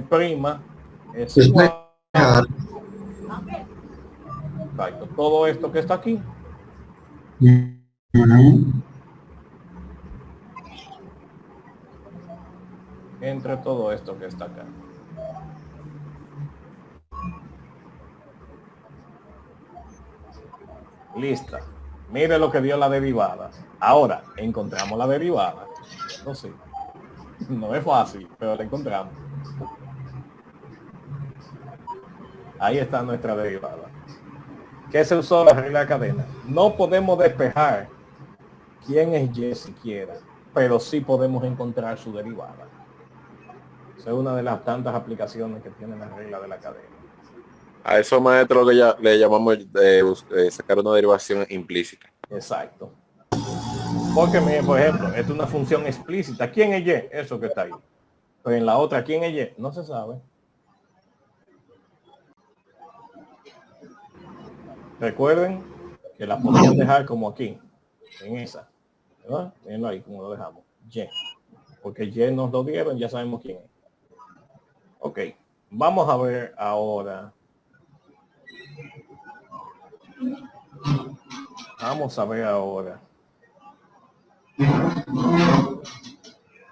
es igual. Exacto. Todo esto que está aquí entre todo esto que está acá. Lista. Mire lo que dio la derivada. Ahora, encontramos la derivada. Entonces, no es fácil, pero la encontramos. Ahí está nuestra derivada. ¿Qué se usó la regla de cadena? No podemos despejar quién es Y siquiera, pero sí podemos encontrar su derivada. Esa es una de las tantas aplicaciones que tiene la regla de la cadena. A eso, maestro, lo que ya le llamamos sacar una derivación implícita. Exacto. Porque, mire, por ejemplo, esta es una función explícita. ¿Quién es Y? Eso que está ahí. Pero en la otra, ¿quién es Y? No se sabe. Recuerden que la podemos dejar como aquí, en esa. ¿Verdad? Mirenlo ahí como lo dejamos. Y. Porque Y nos lo dieron, ya sabemos quién es. Ok. Vamos a ver ahora. Vamos a ver ahora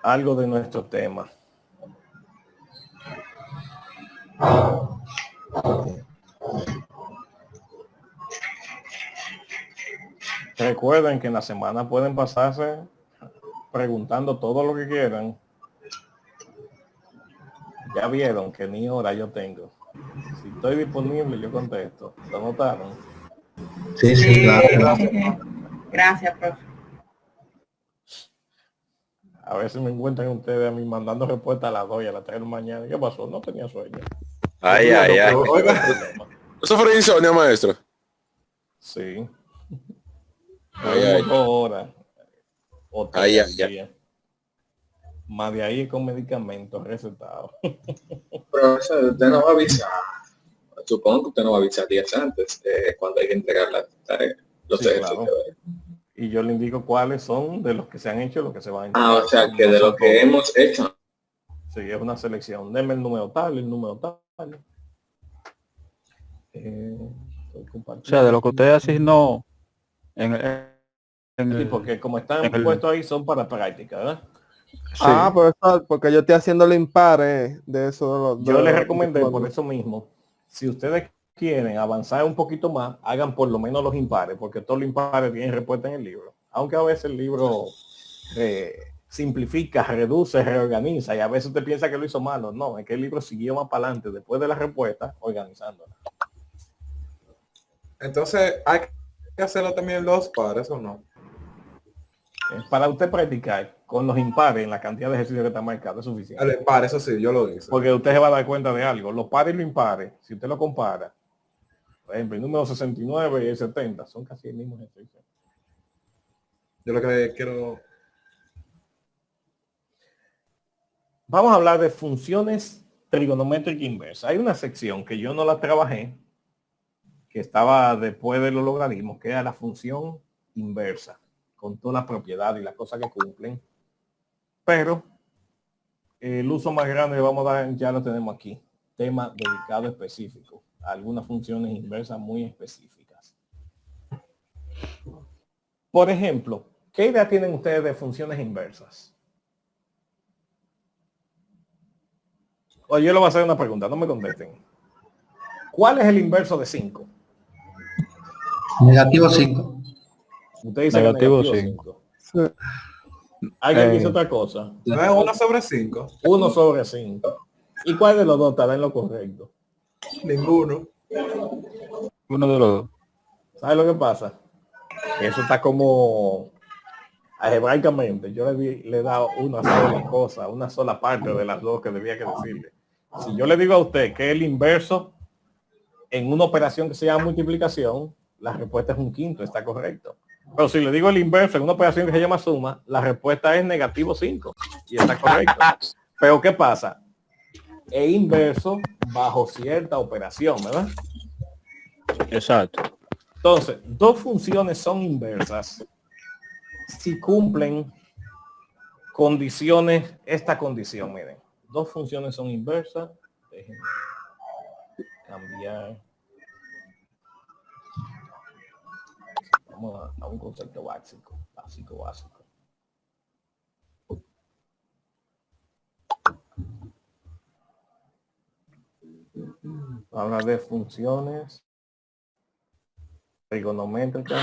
algo de nuestro tema. Recuerden que en la semana pueden pasarse preguntando todo lo que quieran. Ya vieron que ni hora yo tengo. Estoy disponible, yo contesto. ¿Lo notaron? Sí, sí, claro. Gracias, profe. A veces me encuentran ustedes a mí mandando respuestas a las 2 y a las 3 de la mañana. ¿Qué pasó? No tenía sueño. Ay, ay, ay. Oiga, ¿Eso fue insomnio, maestro? Sí. Ay, ay. 2 horas. O 3 Ay, al ay, ay. día. Más de ahí con medicamentos recetados. Profesor, usted no va a avisar. Supongo que usted no va a avisar días antes cuando hay que entregar la tarea, los Sí, ejercicios. claro. Y yo le indico cuáles son de los que se han hecho y los que se van a Ah, entregar. o sea, que No de son lo que todos. hemos hecho. Sí, es una selección. Deme el número tal, el número tal. Estoy O compartiendo sea, de lo que aquí. usted asignó en Sí, el, porque como están en el- puestos ahí son para práctica, ¿verdad? sí. Ah, profesor, porque yo estoy haciendo el impar de eso. De los, Yo de les los recomendé por puntos. eso mismo, si ustedes quieren avanzar un poquito más, hagan por lo menos los impares, porque todos los impares tienen respuesta en el libro. Aunque a veces el libro simplifica, reduce, reorganiza, y a veces usted piensa que lo hizo malo. No, es que el libro siguió más para adelante después de la respuesta, organizándola. Entonces, hay que hacerlo también los pares, ¿o no? Para usted practicar con los impares en la cantidad de ejercicios que está marcado es suficiente. El par, eso sí, yo lo hice. Porque usted se va a dar cuenta de algo. Los pares y los impares, si usted lo compara, por ejemplo, el número 69 y el 70 son casi el mismo ejercicio. Yo lo que quiero... Vamos a hablar de funciones trigonométricas inversas. Hay una sección que yo no la trabajé, que estaba después de los logaritmos, que era la función inversa, con todas las propiedades y las cosas que cumplen. Pero el uso más grande que vamos a dar ya lo tenemos aquí. Tema dedicado específico. Algunas funciones inversas muy específicas. Por ejemplo, ¿qué idea tienen ustedes de funciones inversas? O yo le voy a hacer una pregunta, no me contesten. ¿Cuál es el inverso de 5? Negativo 5. Usted dice Negativo que 5. 5. ¿Alguien dice otra cosa? No es 1 sobre 5. 1 sobre 5. ¿Y cuál de los dos estará en lo correcto? Ninguno. Uno de los dos. ¿Sabe lo que pasa? Eso está como algebraicamente. Yo le he dado una sola cosa, una sola parte de las dos que debía que decirle. Si yo le digo a usted que el inverso en una operación que se llama multiplicación, la respuesta es 1/5, está correcto. Pero si le digo el inverso en una operación que se llama suma, la respuesta es negativo 5 y está correcto. Pero ¿qué pasa? Es inverso bajo cierta operación, ¿verdad? Exacto. Entonces, dos funciones son inversas si cumplen condiciones, esta condición, miren. Dos funciones son inversas. Déjenme cambiar. Vamos a un concepto básico. Habla de funciones trigonométricas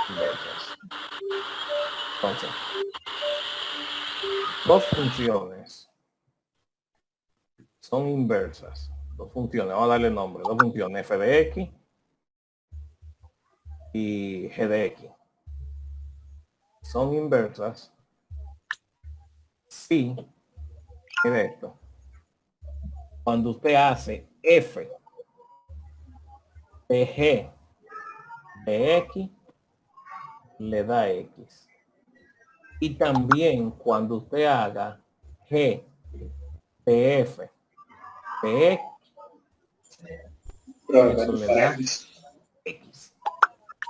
inversas. Entonces, dos funciones son inversas. Dos funciones, vamos a darle nombre. Dos funciones, f de x y g de x. Son inversas si, mire esto, cuando usted hace f de g de x, le da x. Y también cuando usted haga g de f de x, eso le da x.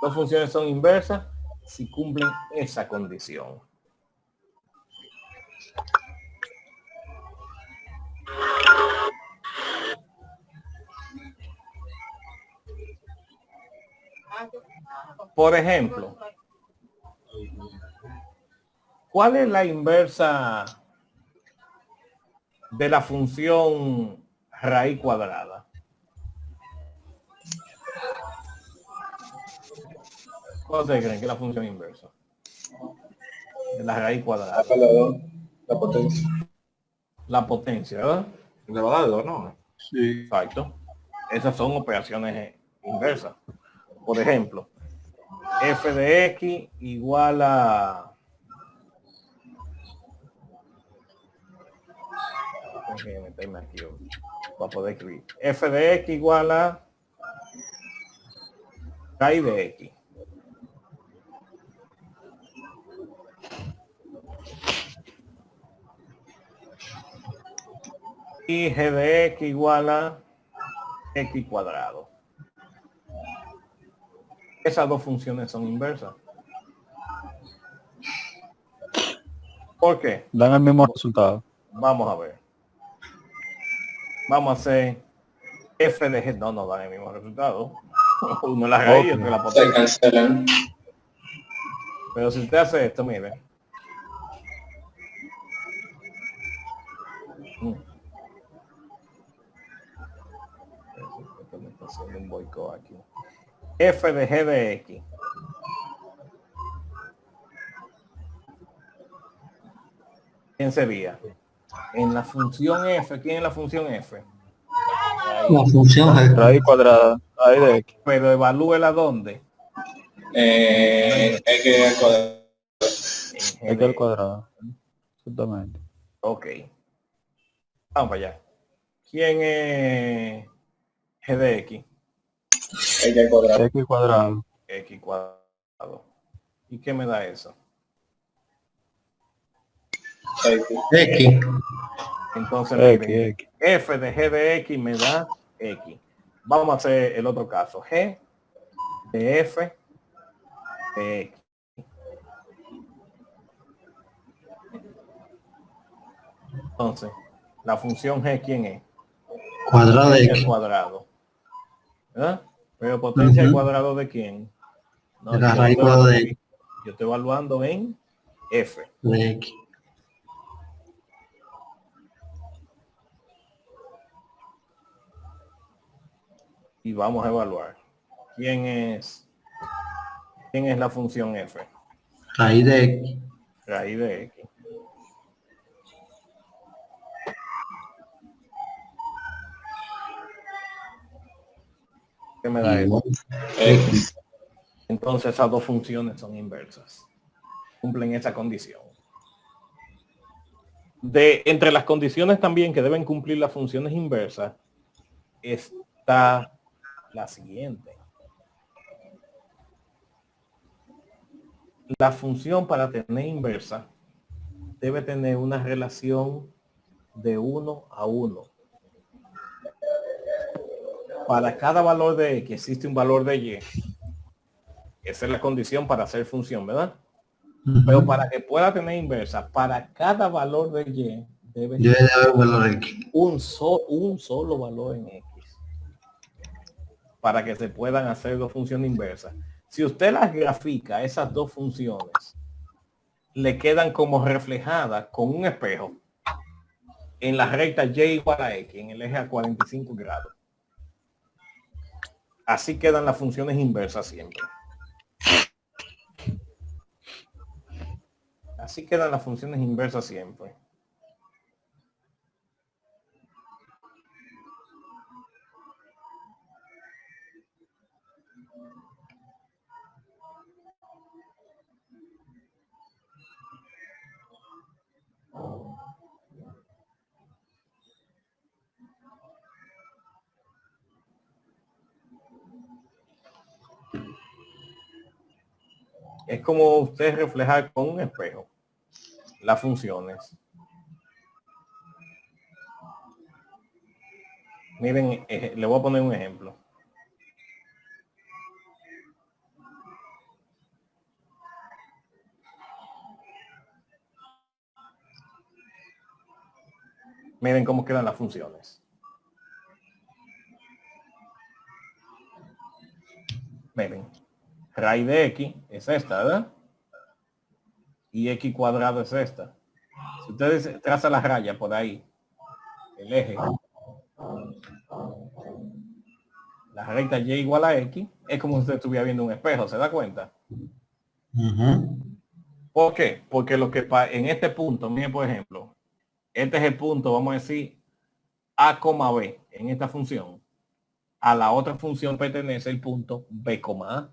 Dos funciones son inversas si cumplen esa condición. Por ejemplo, ¿cuál es la inversa de la función raíz cuadrada? ¿Cuál ustedes creen que es la función inversa de la raíz cuadrada? La potencia. La potencia, ¿verdad? Le va a dar 2, ¿no? Sí. Exacto. Esas son operaciones inversas. Por ejemplo, f de x igual a... Déjame meterme aquí para poder escribir. F de x igual a raíz de x. Y g de x igual a x cuadrado. Esas dos funciones son inversas. ¿Por qué? Dan el mismo resultado. Vamos a ver. Vamos a hacer f de g. No, no dan el mismo resultado. Uno es la raíz y otro es la Se potencia. cancelan. Pero si usted hace esto, mire. Esto me está haciendo un boicot aquí. F de g de x. ¿Quién sería? En la función f, ¿quién es la función f? La función G. Raíz cuadrada. Raíz de X. Pero evalúela dónde. X al cuadrado. En X al cuadrado. Exactamente. Ok. Vamos para allá. ¿Quién es g de x? X al cuadrado. X cuadrado. X cuadrado. ¿Y qué me da eso? X. Entonces, X, miren, X. f de g de x me da x. Vamos a hacer el otro caso. G de f de x. Entonces, la función g, ¿quién es? Cuadrado de Potencia al X. cuadrado. ¿Verdad? Pero potencia al Ujú. cuadrado de quién? No, De la yo raíz estoy cuadrada de evaluando- X. yo estoy evaluando en f. De X. Y vamos a evaluar. ¿Quién es la función f? Raíz de X. Raíz de x. ¿Qué me da eso? Igual. X. Entonces esas dos funciones son inversas. Cumplen esa condición. Entre las condiciones también que deben cumplir las funciones inversas está la siguiente. La función para tener inversa debe tener una relación de 1 a 1. Para cada valor de x existe un valor de y. Esa es la condición para hacer función, ¿verdad? Pero para que pueda tener inversa, para cada valor de y debe Debe de haber valor X. un solo valor en x para que se puedan hacer dos funciones inversas. Si usted las grafica, esas dos funciones le quedan como reflejadas con un espejo en la recta y igual a x, en el eje a 45 grados. Así quedan las funciones inversas siempre. Así quedan las funciones inversas siempre. Es como usted reflejar con un espejo las funciones. Miren, le voy a poner un ejemplo. Miren cómo quedan las funciones. Miren, raíz de x es esta, ¿verdad? Y x cuadrado es esta. Si ustedes trazan la raya por ahí, el eje, la recta y igual a x, es como si usted estuviera viendo un espejo, ¿se da cuenta? ¿Por qué? Porque lo que en este punto, miren por ejemplo, este es el punto, vamos a decir, A, B en esta función, a la otra función pertenece el punto B, A.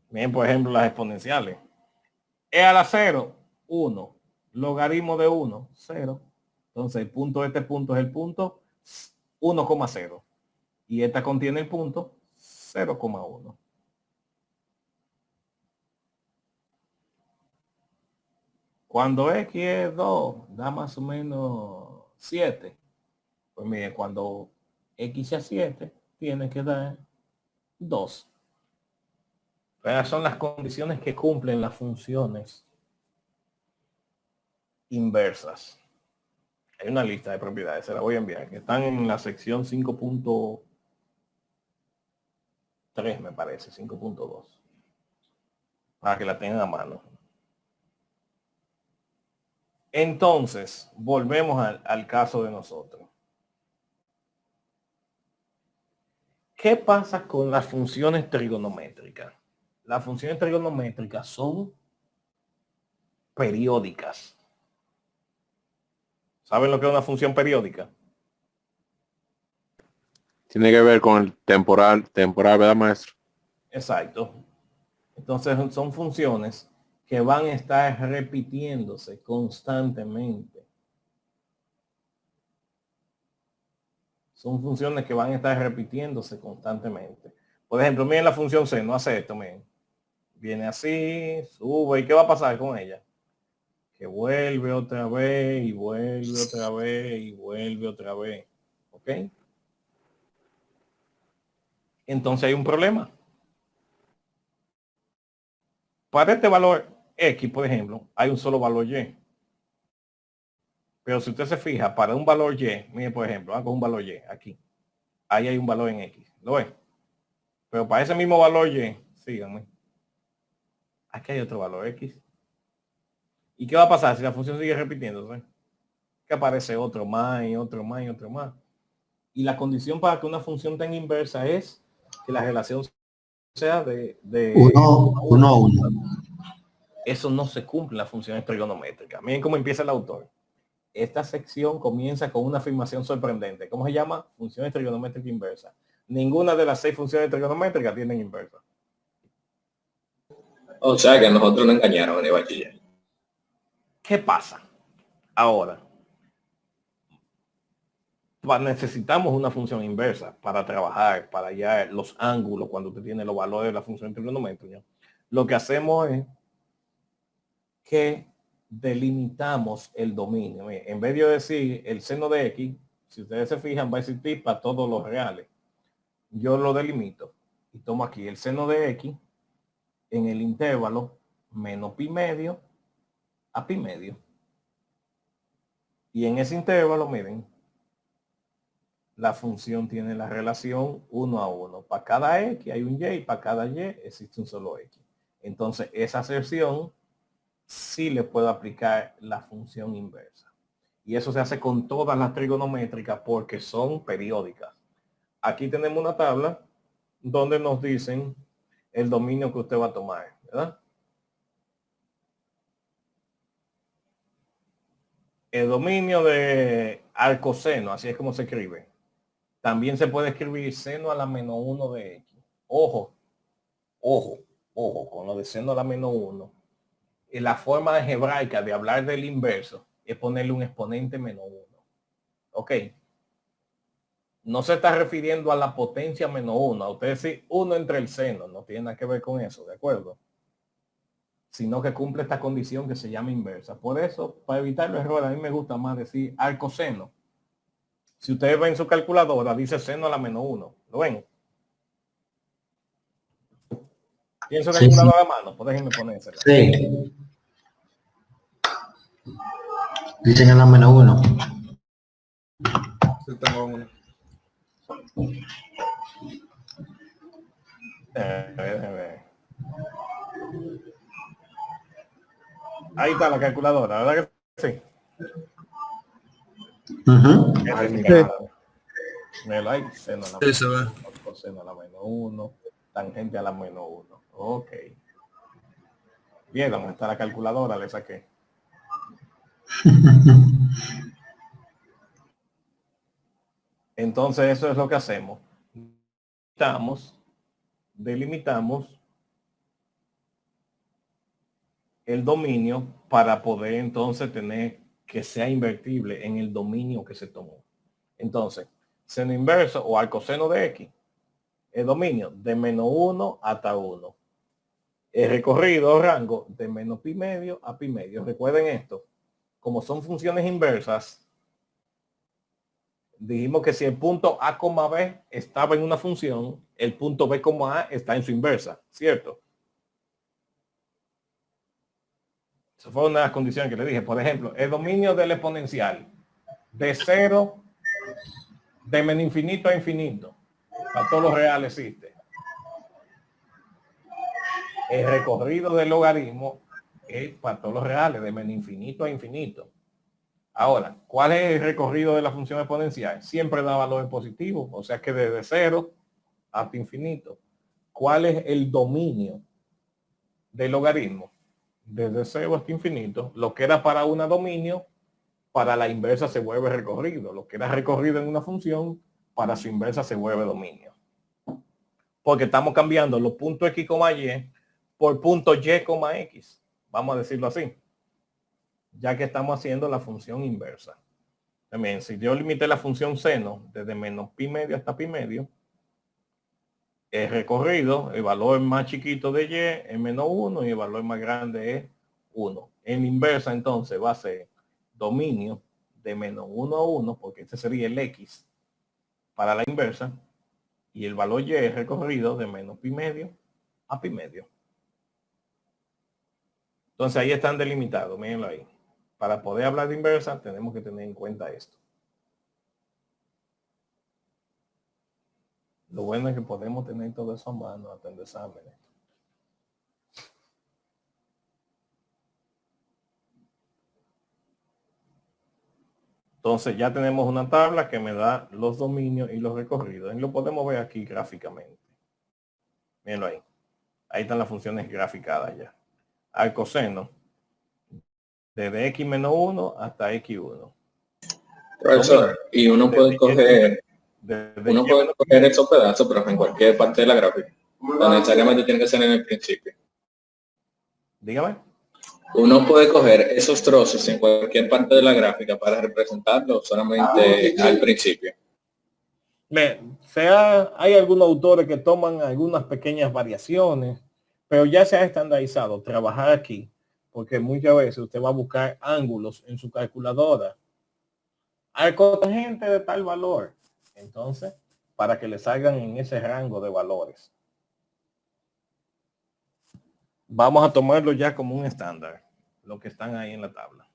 Bien, por ejemplo, las exponenciales. E a la 0, 1. Logaritmo de 1, 0. Entonces el punto de este punto es el punto 1,0. Y esta contiene el punto 0,1. Cuando X es 2, da más o menos 7. Pues mire, cuando X sea 7, tiene que dar 2. Esas son las condiciones que cumplen las funciones inversas. Hay una lista de propiedades, se la voy a enviar, que están en la sección 5.3, me parece, 5.2, para que la tengan a mano. Entonces, volvemos al caso de nosotros. ¿Qué pasa con las funciones trigonométricas? Las funciones trigonométricas son periódicas. ¿Saben lo que es una función periódica? Tiene que ver con el temporal, ¿verdad, maestro? Exacto. Entonces son funciones que van a estar repitiéndose constantemente. Son funciones que van a estar repitiéndose constantemente. Por ejemplo, miren la función seno, hace esto, miren. Viene así, sube, ¿y qué va a pasar con ella? Que vuelve otra vez, y vuelve otra vez, y vuelve otra vez. ¿Ok? Entonces hay un problema. Para este valor X, por ejemplo, hay un solo valor Y. Pero si usted se fija, para un valor Y, mire, por ejemplo, hago un valor Y aquí. Ahí hay un valor en X. ¿Lo ve? Pero para ese mismo valor Y, síganme. Aquí hay otro valor X. ¿Y qué va a pasar si la función sigue repitiéndose? Que aparece otro más y otro más y otro más. Y la condición para que una función tenga inversa es que la relación sea de 1 a 1. Eso no se cumple en las funciones trigonométricas. Miren cómo empieza el autor. Esta sección comienza con una afirmación sorprendente. ¿Cómo se llama? Funciones trigonométricas inversas. Ninguna de las 6 funciones trigonométricas tienen inversa. O sea que a nosotros nos engañaron en el bachiller. ¿Qué pasa? Ahora, necesitamos una función inversa para trabajar, para hallar los ángulos cuando usted tiene los valores de la función trigonométrica. Lo que hacemos es que delimitamos el dominio. En vez de decir el seno de X, si ustedes se fijan, va a existir para todos los reales. Yo lo delimito y tomo aquí el seno de X en el intervalo menos pi medio a pi medio. Y en ese intervalo, miren, la función tiene la relación 1 a 1. Para cada X hay un Y y para cada Y existe un solo X. Entonces, esa aserción sí le puedo aplicar la función inversa. Y eso se hace con todas las trigonométricas porque son periódicas. Aquí tenemos una tabla donde nos dicen el dominio que usted va a tomar, ¿verdad? El dominio de arcoseno, así es como se escribe. También se puede escribir seno a la menos 1 de X. Ojo, ojo, ojo, con lo de seno a la menos 1. Y la forma algebraica de hablar del inverso es ponerle un exponente menos 1. Ok. No se está refiriendo a la potencia menos 1. A usted decir 1 entre el seno. No tiene nada que ver con eso, ¿de acuerdo? Sino que cumple esta condición que se llama inversa. Por eso, para evitar los errores, a mí me gusta más decir arcoseno. Si ustedes ven su calculadora, dice seno a la menos 1. ¿Lo ven? ¿Tienen su calculadora a mano? Pues déjenme ponérsela. Sí. Dicen en la menos 1. Sí, tengo uno. Déjenme ver. Ahí está la calculadora, ¿verdad que sí? Ay, mi Sí. madre. Míralo ahí, seno a la Sí, se ve. coseno a la menos 1, tangente a la menos 1. Ok. Bien, ¿dónde está la calculadora? Le saqué. Entonces eso es lo que hacemos. Delimitamos el dominio para poder entonces tener que sea invertible en el dominio que se tomó. Entonces, seno inverso o al coseno de x, el dominio de menos 1 hasta 1. El recorrido o rango de menos pi medio a pi medio. Recuerden esto, como son funciones inversas, dijimos que si el punto A, B estaba en una función, el punto B, A está en su inversa, ¿cierto? Esa fue una de las condiciones que le dije. Por ejemplo, el dominio del exponencial de 0 de menos infinito a infinito. Para todos los reales existe. El recorrido del logaritmo es para todos los reales, de menos infinito a infinito. Ahora, ¿cuál es el recorrido de la función exponencial? Siempre da valores positivos, o sea que desde 0 hasta infinito. ¿Cuál es el dominio del logaritmo? Desde 0 hasta infinito. Lo que era para una dominio, para la inversa se vuelve recorrido. Lo que era recorrido en una función, para su inversa se vuelve dominio. Porque estamos cambiando los puntos x, y por punto y, x. Vamos a decirlo así. Ya que estamos haciendo la función inversa. También, si yo limité la función seno desde menos pi medio hasta pi medio, el recorrido, el valor más chiquito de y es menos 1 y el valor más grande es 1. En inversa entonces va a ser dominio de menos 1 a 1, porque este sería el x para la inversa, y el valor y es recorrido de menos pi medio a pi medio. Entonces ahí están delimitados, mírenlo ahí. Para poder hablar de inversa tenemos que tener en cuenta esto. Lo bueno es que podemos tener todo eso a mano hasta en exámenes. Entonces ya tenemos una tabla que me da los dominios y los recorridos. Y lo podemos ver aquí gráficamente. Mírenlo ahí. Ahí están las funciones graficadas ya. Al coseno, desde x menos 1 hasta x1. Profesor, y uno puede coger esos pedazos, pero en cualquier parte de la gráfica. No necesariamente tiene que ser en el principio. Dígame. Uno puede coger esos trozos en cualquier parte de la gráfica para representarlo solamente al principio. Hay algunos autores que toman algunas pequeñas variaciones, pero ya se ha estandarizado trabajar aquí, porque muchas veces usted va a buscar ángulos en su calculadora al cotangente de tal valor, entonces para que le salgan en ese rango de valores. Vamos a tomarlo ya como un estándar, lo que están ahí en la tabla.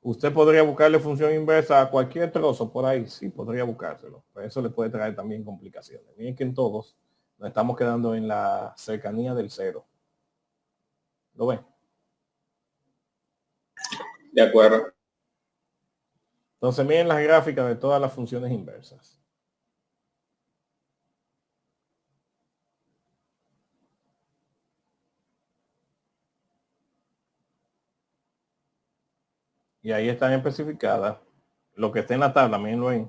Usted podría buscarle función inversa a cualquier trozo por ahí, sí, podría buscárselo, pero eso le puede traer también complicaciones. Miren que en todos nos estamos quedando en la cercanía del cero. ¿Lo ven? De acuerdo. Entonces miren las gráficas de todas las funciones inversas. Y ahí están especificadas lo que está en la tabla, mírenlo ahí,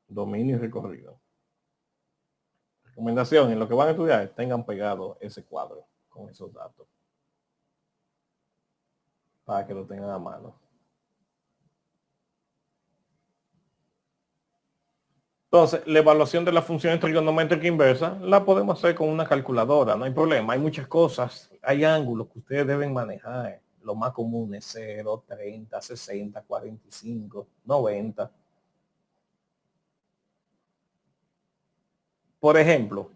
dominio y recorrido. Recomendación, en lo que van a estudiar, tengan pegado ese cuadro con esos datos para que lo tengan a mano. Entonces, la evaluación de las funciones trigonométricas inversas la podemos hacer con una calculadora, no hay problema. Hay muchas cosas, hay ángulos que ustedes deben manejar. Lo más común es 0, 30, 60, 45, 90. Por ejemplo,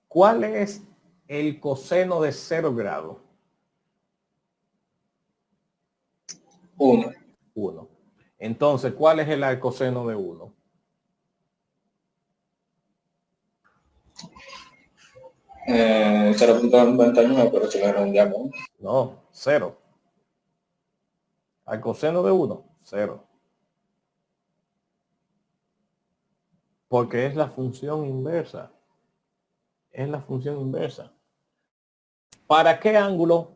¿cuál es el coseno de 0 grados? 1. 1. Entonces, ¿cuál es el arcoseno de 1? 0.99, pero si lo redondeamos. No, 0. Arcoseno de 1, 0. Porque es la función inversa. Es la función inversa. ¿Para qué ángulo?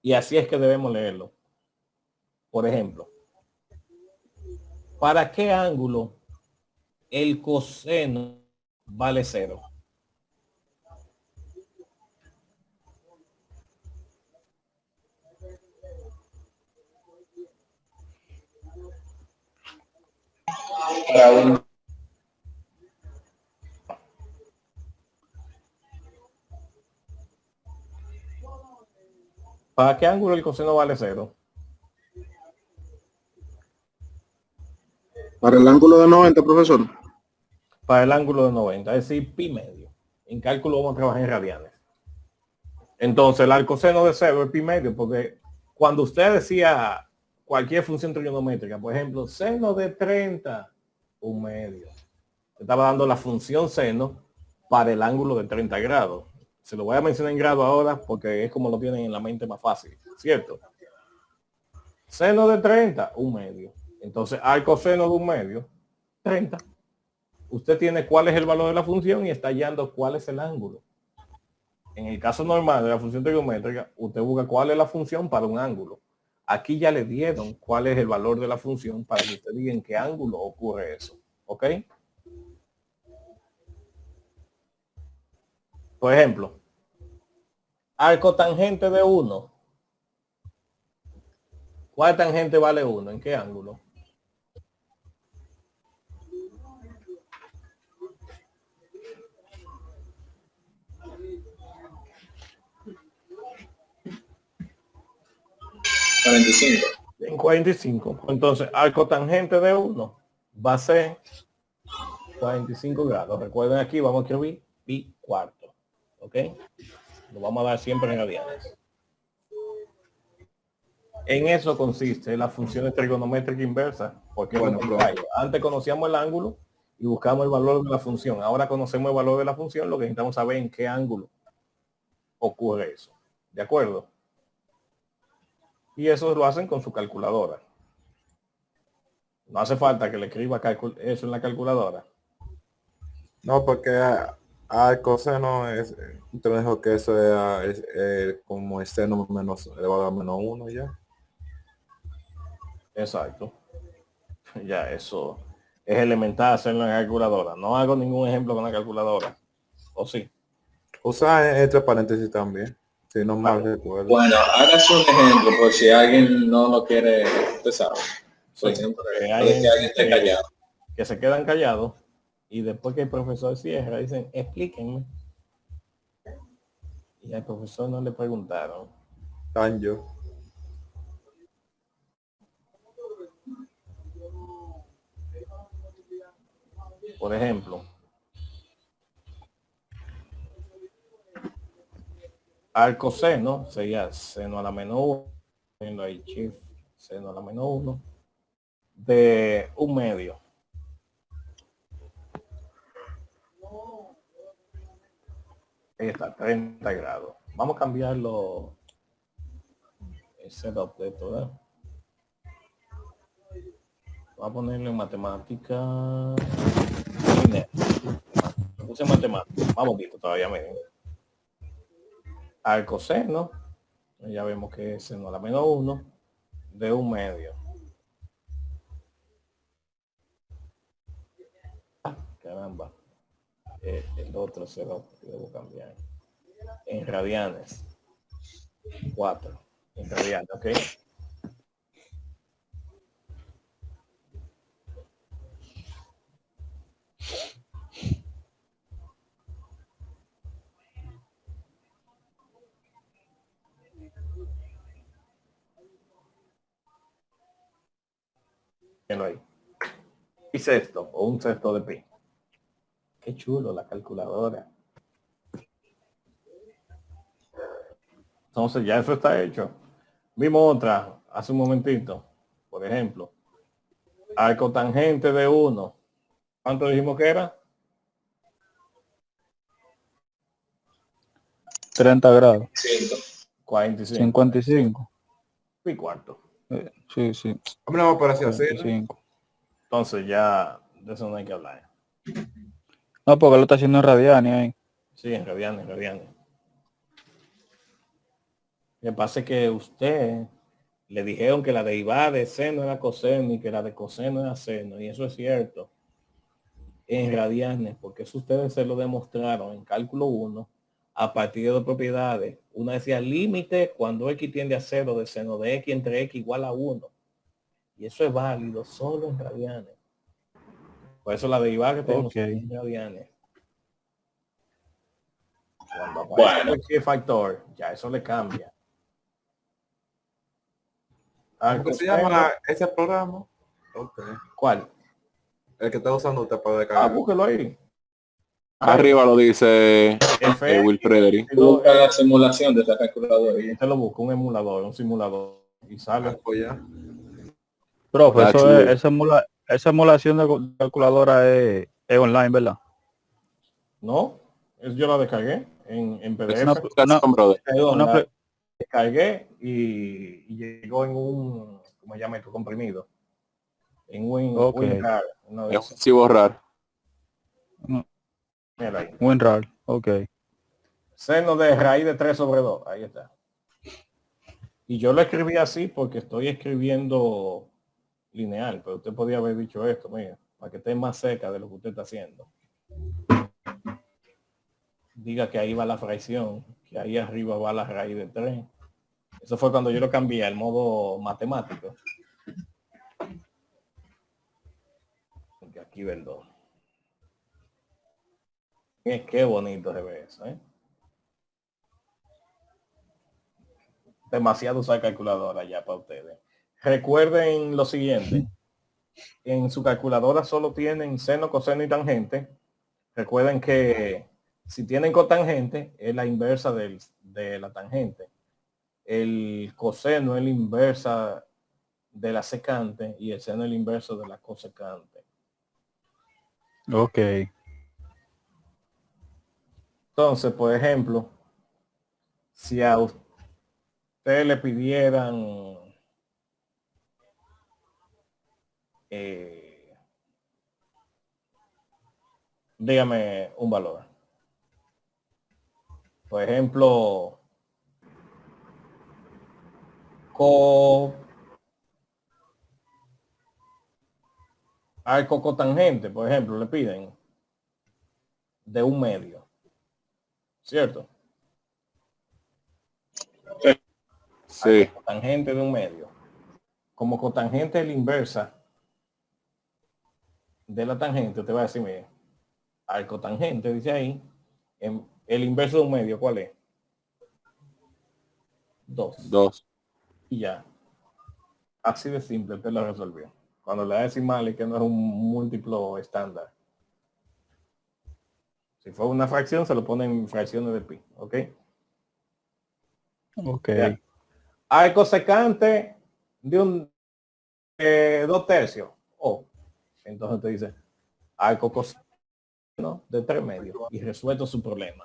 Y así es que debemos leerlo. Por ejemplo, ¿para qué ángulo el coseno vale 0? Para un ¿Para qué ángulo el coseno vale 0? Para el ángulo de 90, profesor. Para el ángulo de 90, es decir, pi medio. En cálculo vamos a trabajar en radianes. Entonces, el arcoseno de 0 es pi medio, porque cuando usted decía cualquier función trigonométrica, por ejemplo, seno de 30, un medio. Estaba dando la función seno para el ángulo de 30 grados. Se lo voy a mencionar en grado ahora porque es como lo tienen en la mente más fácil, ¿cierto? Seno de 30, un medio. Entonces, al coseno de un medio, 30. Usted tiene cuál es el valor de la función y está hallando cuál es el ángulo. En el caso normal de la función trigonométrica, usted busca cuál es la función para un ángulo. Aquí ya le dieron cuál es el valor de la función para que usted diga en qué ángulo ocurre eso. ¿Ok? Por ejemplo, arco tangente de 1. ¿Cuál tangente vale 1? ¿En qué ángulo? $45. En 45. Entonces, arco tangente de 1 va a ser 45 grados. Recuerden aquí, vamos a escribir pi cuarto. ¿Ok? Lo vamos a dar siempre en radianes. En eso consiste la función trigonométrica inversa. Porque Bueno, antes conocíamos el ángulo y buscamos el valor de la función. Ahora conocemos el valor de la función, lo que necesitamos saber en qué ángulo ocurre eso. ¿De acuerdo? Y eso lo hacen con su calculadora. No hace falta que le escriba eso en la calculadora. No, porque al coseno es, usted me dijo que eso es como el seno menos elevado a menos 1 ya. Exacto. Ya, eso es elemental hacerlo en la calculadora. No hago ningún ejemplo con la calculadora. ¿O sí? Usa entre paréntesis también, si no mal recuerdo. Bueno, hágase un ejemplo por si alguien no lo quiere, usted sabe. Por Sí, ejemplo, que que hay alguien esté callado. que se quedan callados y después que el profesor cierra dicen, explíquenme. Y al profesor no le preguntaron. Tan yo. Por ejemplo, al coseno sería seno a la menos 1, viendo ahí shift, seno a la menos 1, de un medio. Ahí está, 30 grados. Vamos a cambiarlo, el setup de esto, ¿verdad? Voy a ponerle en matemática. Puse matemática. Vamos bonito todavía, miren. Al coseno, ya vemos que es seno a la menos 1 de un medio. Caramba. El otro cero debo cambiar. En radianes. 4. En radianes, ¿ok? Ahí. Y sexto, o un sexto de pi. Qué chulo la calculadora. Entonces ya eso está hecho. Vimos otra hace un momentito. Por ejemplo, arco tangente de 1. ¿Cuánto dijimos que era? 30 grados. 45. 55. Pi cuarto. Sí, sí. A mí no me parece así, ¿no? 55. Entonces ya de eso no hay que hablar. No, porque lo está haciendo en radianes ahí. Sí, en radianes, radianes. Lo que pasa es que usted le dijeron que la derivada de seno era coseno y que la de coseno era seno, y eso es cierto en radianes, porque eso ustedes se lo demostraron en cálculo 1 a partir de dos propiedades. Una decía límite cuando x tiende a 0 de seno de x entre x igual a 1, y eso es válido solo en radianes. Por eso la derivada que tenemos en radianes. Cuando aparece cualquier factor, ya eso le cambia. ¿Cómo se llama ese programa? Okay. ¿Cuál? El que está usando usted para descargar. Búsquelo ahí. Arriba lo dice Will Frederick. Busca la simulación de esa calculadora. Te lo busco, un emulador, un simulador. Y sale. Profe, esa emulación de calculadora es online, ¿verdad? No, yo la descargué en PDF. Una descargué y llegó en un, ¿cómo se llama esto? Comprimido. En WinRAR. Es un borrar. Mira ahí. WinRAR, ok. Seno de raíz de 3 sobre 2. Ahí está. Y yo lo escribí así porque estoy escribiendo lineal, pero usted podía haber dicho esto, mira, para que esté más cerca de lo que usted está haciendo. Diga que ahí va la fracción, que ahí arriba va la raíz de 3. Eso fue cuando yo lo cambié al modo matemático. Porque aquí ve el 2. Qué bonito se ve eso, ¿eh? Demasiado usar calculadora ya para ustedes. Recuerden lo siguiente. En su calculadora solo tienen seno, coseno y tangente. Recuerden que si tienen cotangente, es la inversa de la tangente. El coseno es la inversa de la secante y el seno es el inverso de la cosecante. Ok. Entonces, por ejemplo, si a usted le pidieran dígame un valor. Por ejemplo, arco cotangente, por ejemplo, le piden de 1/2. ¿Cierto? Sí. Cotangente de 1/2. Como cotangente es la inversa de la tangente, te va a decir, mire, arco tangente, dice ahí, el inverso de 1/2, ¿cuál es? 2. Y ya. Así de simple, usted lo resolvió. Cuando le da decimales que no es un múltiplo estándar. Si fue una fracción, se lo ponen en fracciones de pi, ¿ok? Ok. Ya. Arco secante de 2/3. Entonces te dice arco coseno de 3/2 y resuelto su problema.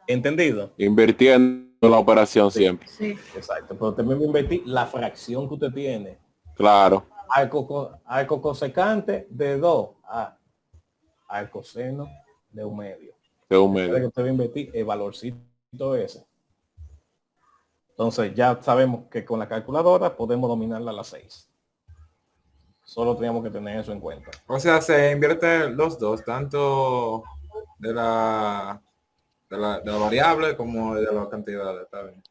¿Entendido? Invirtiendo la operación siempre. Sí. Exacto, pero también me invertí la fracción que usted tiene. Claro. Arco cosecante de 2 a arco seno de 1/2. De 1/2. Que usted va a invertir el valorcito ese. Entonces ya sabemos que con la calculadora podemos dominarla a las 6. Solo teníamos que tener eso en cuenta. O sea, se invierte los dos, tanto de la variable como de la cantidad, está bien.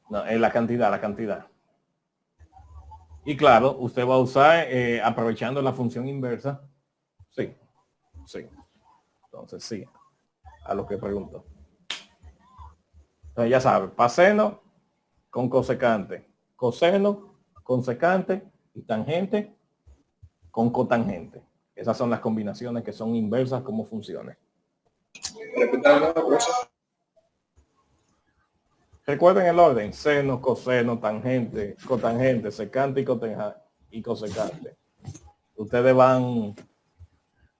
No, en la cantidad. Y claro, usted va a usar, aprovechando la función inversa. Sí. Entonces sí, a lo que pregunto. Entonces ya sabe, para seno con cosecante, coseno con secante y tangente con cotangente. Esas son las combinaciones que son inversas como funciones. Recuerden el orden: seno, coseno, tangente, cotangente, secante y cosecante. Ustedes van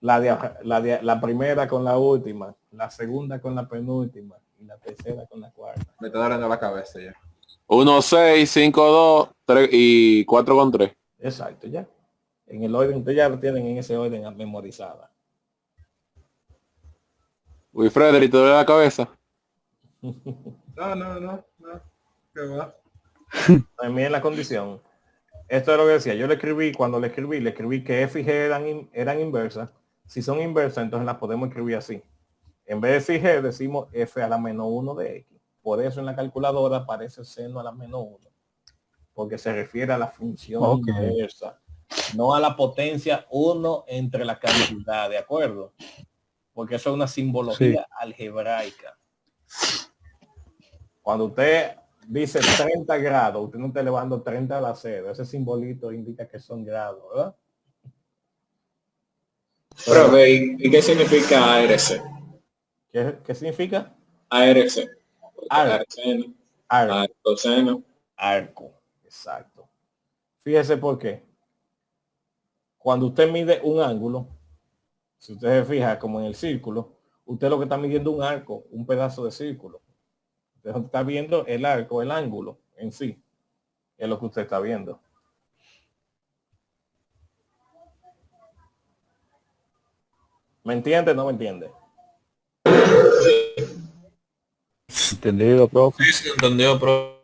la primera con la última, la segunda con la penúltima y la tercera con la cuarta. Me está dando la cabeza ya. 1, 6, 5, 2, 3 y 4 con 3. Exacto, ya. En el orden, ustedes ya lo tienen en ese orden memorizada. Frederick, ¿te duele la cabeza? No. ¿Qué va? También la condición. Esto es lo que decía. Yo le escribí, cuando le escribí que F y G eran inversas. Si son inversas, entonces las podemos escribir así. En vez de decir G, decimos F a la menos 1 de X. Por eso en la calculadora aparece seno a la menos 1. Porque se refiere a la función Ok. inversa. No a la potencia 1 entre la cantidad, ¿de acuerdo? Porque eso es una simbología algebraica. Cuando usted dice 30 grados, usted no está elevando 30 a la 0. Ese simbolito indica que son grados, ¿verdad? Profe, ¿y qué significa ARC? ¿Qué significa? ARC. Arco. Arceno, Arco. arcoseno. Arco. Exacto. Fíjese por qué. Cuando usted mide un ángulo, si usted se fija como en el círculo, usted lo que está midiendo un arco, un pedazo de círculo. Usted está viendo el arco, el ángulo en sí. Es lo que usted está viendo. ¿Me entiende o no me entiende? Entendido, profe. Sí, sí, entendió, profe.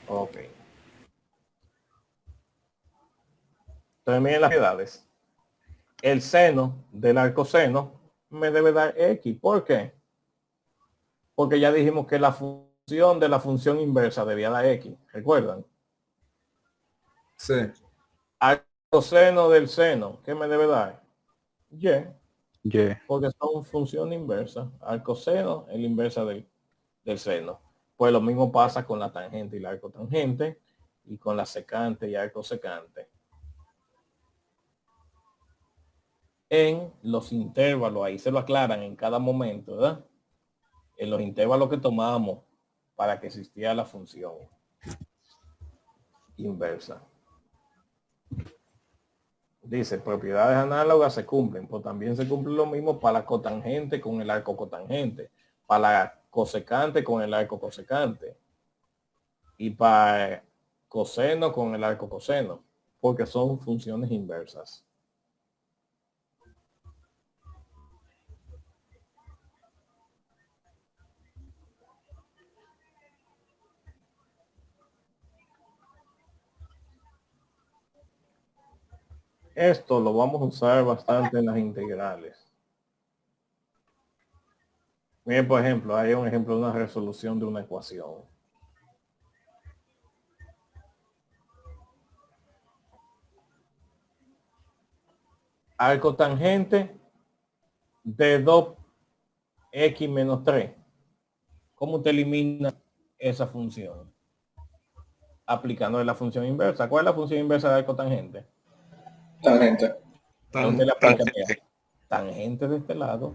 Ok. Entonces miren las edades. El seno del arcoseno me debe dar X. ¿Por qué? Porque ya dijimos que la función de la función inversa debía dar X. ¿Recuerdan? Sí. Arcoseno del seno, ¿qué me debe dar? Y. Yeah. Porque son función inversa. Arcoseno es la inversa del seno. Pues lo mismo pasa con la tangente y la arcotangente y con la secante y arcosecante. En los intervalos, ahí se lo aclaran en cada momento, ¿verdad? En los intervalos que tomamos para que existiera la función inversa. Dice, propiedades análogas se cumplen, pues también se cumple lo mismo para la cotangente con el arco cotangente, para la cosecante con el arco cosecante y para coseno con el arco coseno, porque son funciones inversas. Esto lo vamos a usar bastante en las integrales. Miren, por ejemplo, hay un ejemplo de una resolución de una ecuación. Arco tangente de 2x menos 3. ¿Cómo usted elimina esa función? Aplicando la función inversa. ¿Cuál es la función inversa de arco tangente? Tangente. ¿Dónde le aplica? Tangente de este lado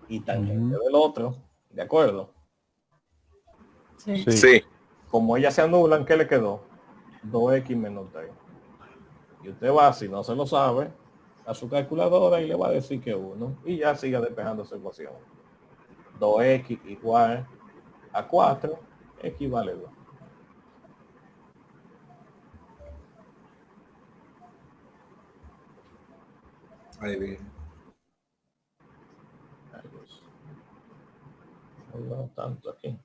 y tangente del otro. ¿De acuerdo? Sí. Sí. Como ellas se anulan, ¿qué le quedó? 2x menos 3. Y usted va, si no se lo sabe, a su calculadora y le va a decir que 1. Y ya siga despejando su ecuación. 2x igual a 4, x vale 2. Ahí viene. Ay, Dios. No veo tanto aquí.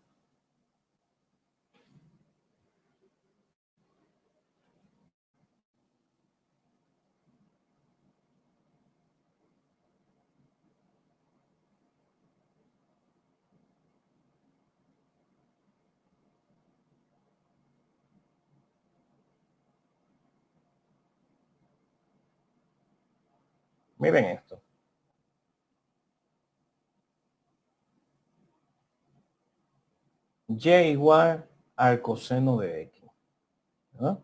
Miren esto. Y igual al coseno de x. ¿Verdad?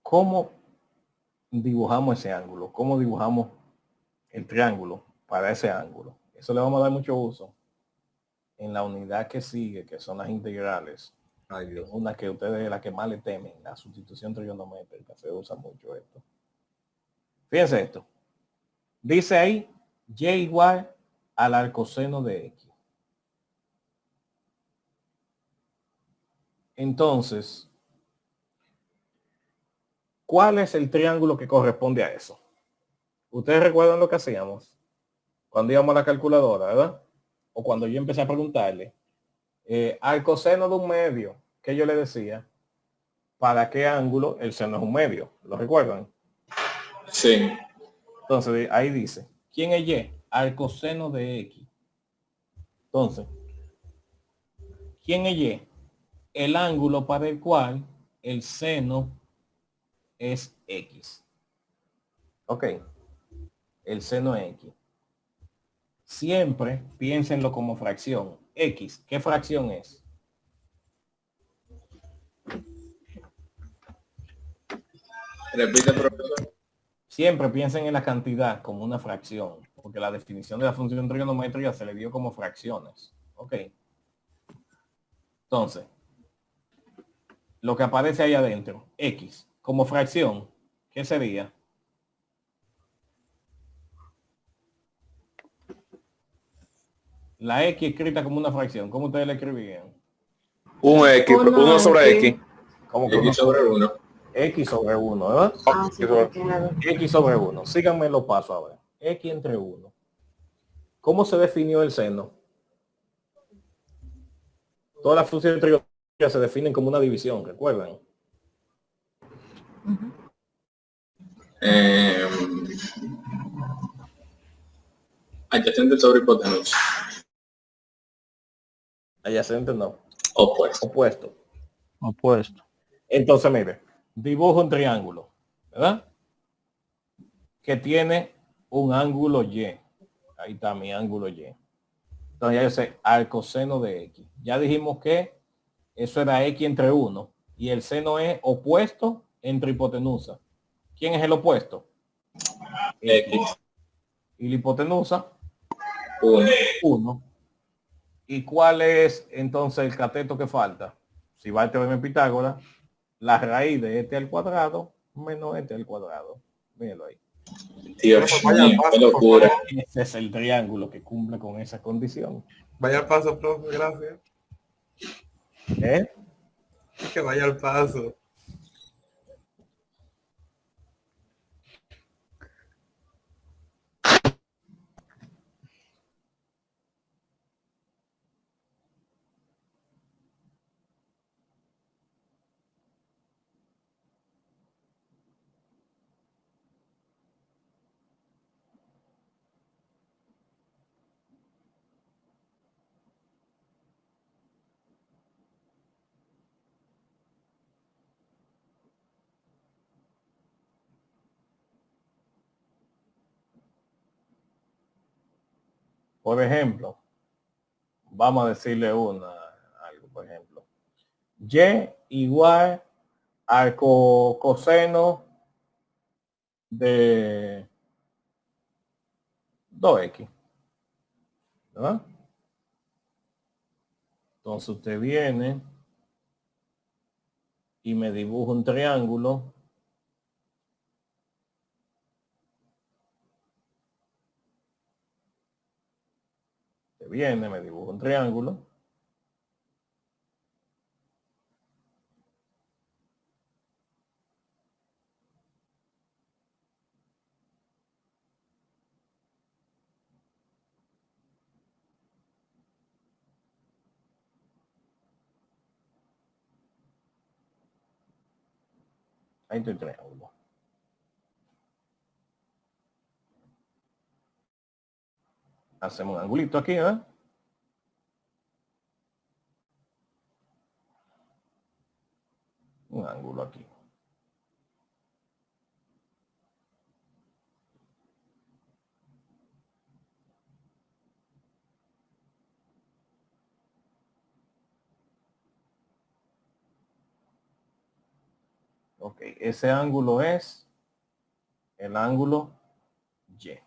¿Cómo dibujamos ese ángulo? ¿Cómo dibujamos el triángulo para ese ángulo? Eso le vamos a dar mucho uso en la unidad que sigue, que son las integrales. Ay, Dios. Una que ustedes la que más le temen, la sustitución trigonométrica. Se usa mucho esto. Fíjense esto. Dice ahí y igual al arcoseno de x. Entonces, ¿Cuál es el triángulo que corresponde a eso? ¿Ustedes recuerdan lo que hacíamos cuando íbamos a la calculadora, verdad? O cuando yo empecé a preguntarle al coseno de un medio, ¿qué yo le decía? ¿Para qué ángulo el seno es un medio? ¿Lo recuerdan? Sí. Entonces ahí dice, ¿quién es Y? Al coseno de X. Entonces, ¿quién es Y? El ángulo para el cual el seno es X. Ok. El seno es X. Siempre piénsenlo como fracción. X, ¿qué fracción es? Repite, profesor. Siempre piensen en la cantidad como una fracción, porque la definición de la función trigonométrica se le dio como fracciones. Ok. Entonces, lo que aparece ahí adentro, X, como fracción, ¿qué sería? La X escrita como una fracción, ¿cómo ustedes la escribirían? Un X, uno sobre X. ¿Cómo que X sobre 1. X sobre 1, ¿verdad? Ah, sí, claro. X sobre 1. Síganme los pasos ahora. X entre 1. ¿Cómo se definió el seno? Todas las funciones trigonométricas se definen como una división, ¿recuerdan? Adyacente sobre hipotenusa. Adyacente no. Opuesto. Opuesto. Opuesto. Entonces, mire, dibujo un triángulo, ¿verdad? Que tiene un ángulo Y. Ahí está mi ángulo Y. Entonces ya yo sé, al coseno de X. Ya dijimos que eso era X entre 1. Y el seno es opuesto entre hipotenusa. ¿Quién es el opuesto? X. Y la hipotenusa, 1. 1. ¿Y cuál es entonces el cateto que falta? Si va el teorema de Pitágoras, la raíz de este al cuadrado menos este al cuadrado. Mírenlo ahí. Dios mío, qué locura. Ese es el triángulo que cumple con esa condición. Vaya al paso, profe, gracias. ¿Eh? Que vaya al paso. Por ejemplo, vamos a decirle algo, por ejemplo. Y igual al coseno de 2X. ¿Verdad? Entonces usted viene y me dibuja un triángulo. Usted viene, me dibuja un triángulo. Ahí está el triángulo. Hacemos un angulito aquí, ¿verdad? Un ángulo aquí. Ok, ese ángulo es el ángulo Y.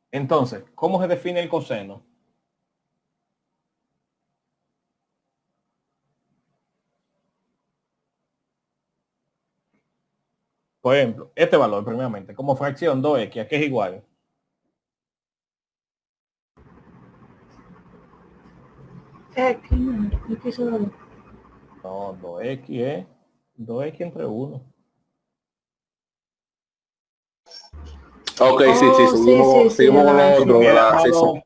Entonces, ¿cómo se define el coseno? Por ejemplo, este valor, primeramente, como fracción 2X, ¿a qué es igual? X sobre 2. No, 2x es 2x entre 1. Ok, sí, Oh, sí, seguimos con la lo otro. de la- sí, sí.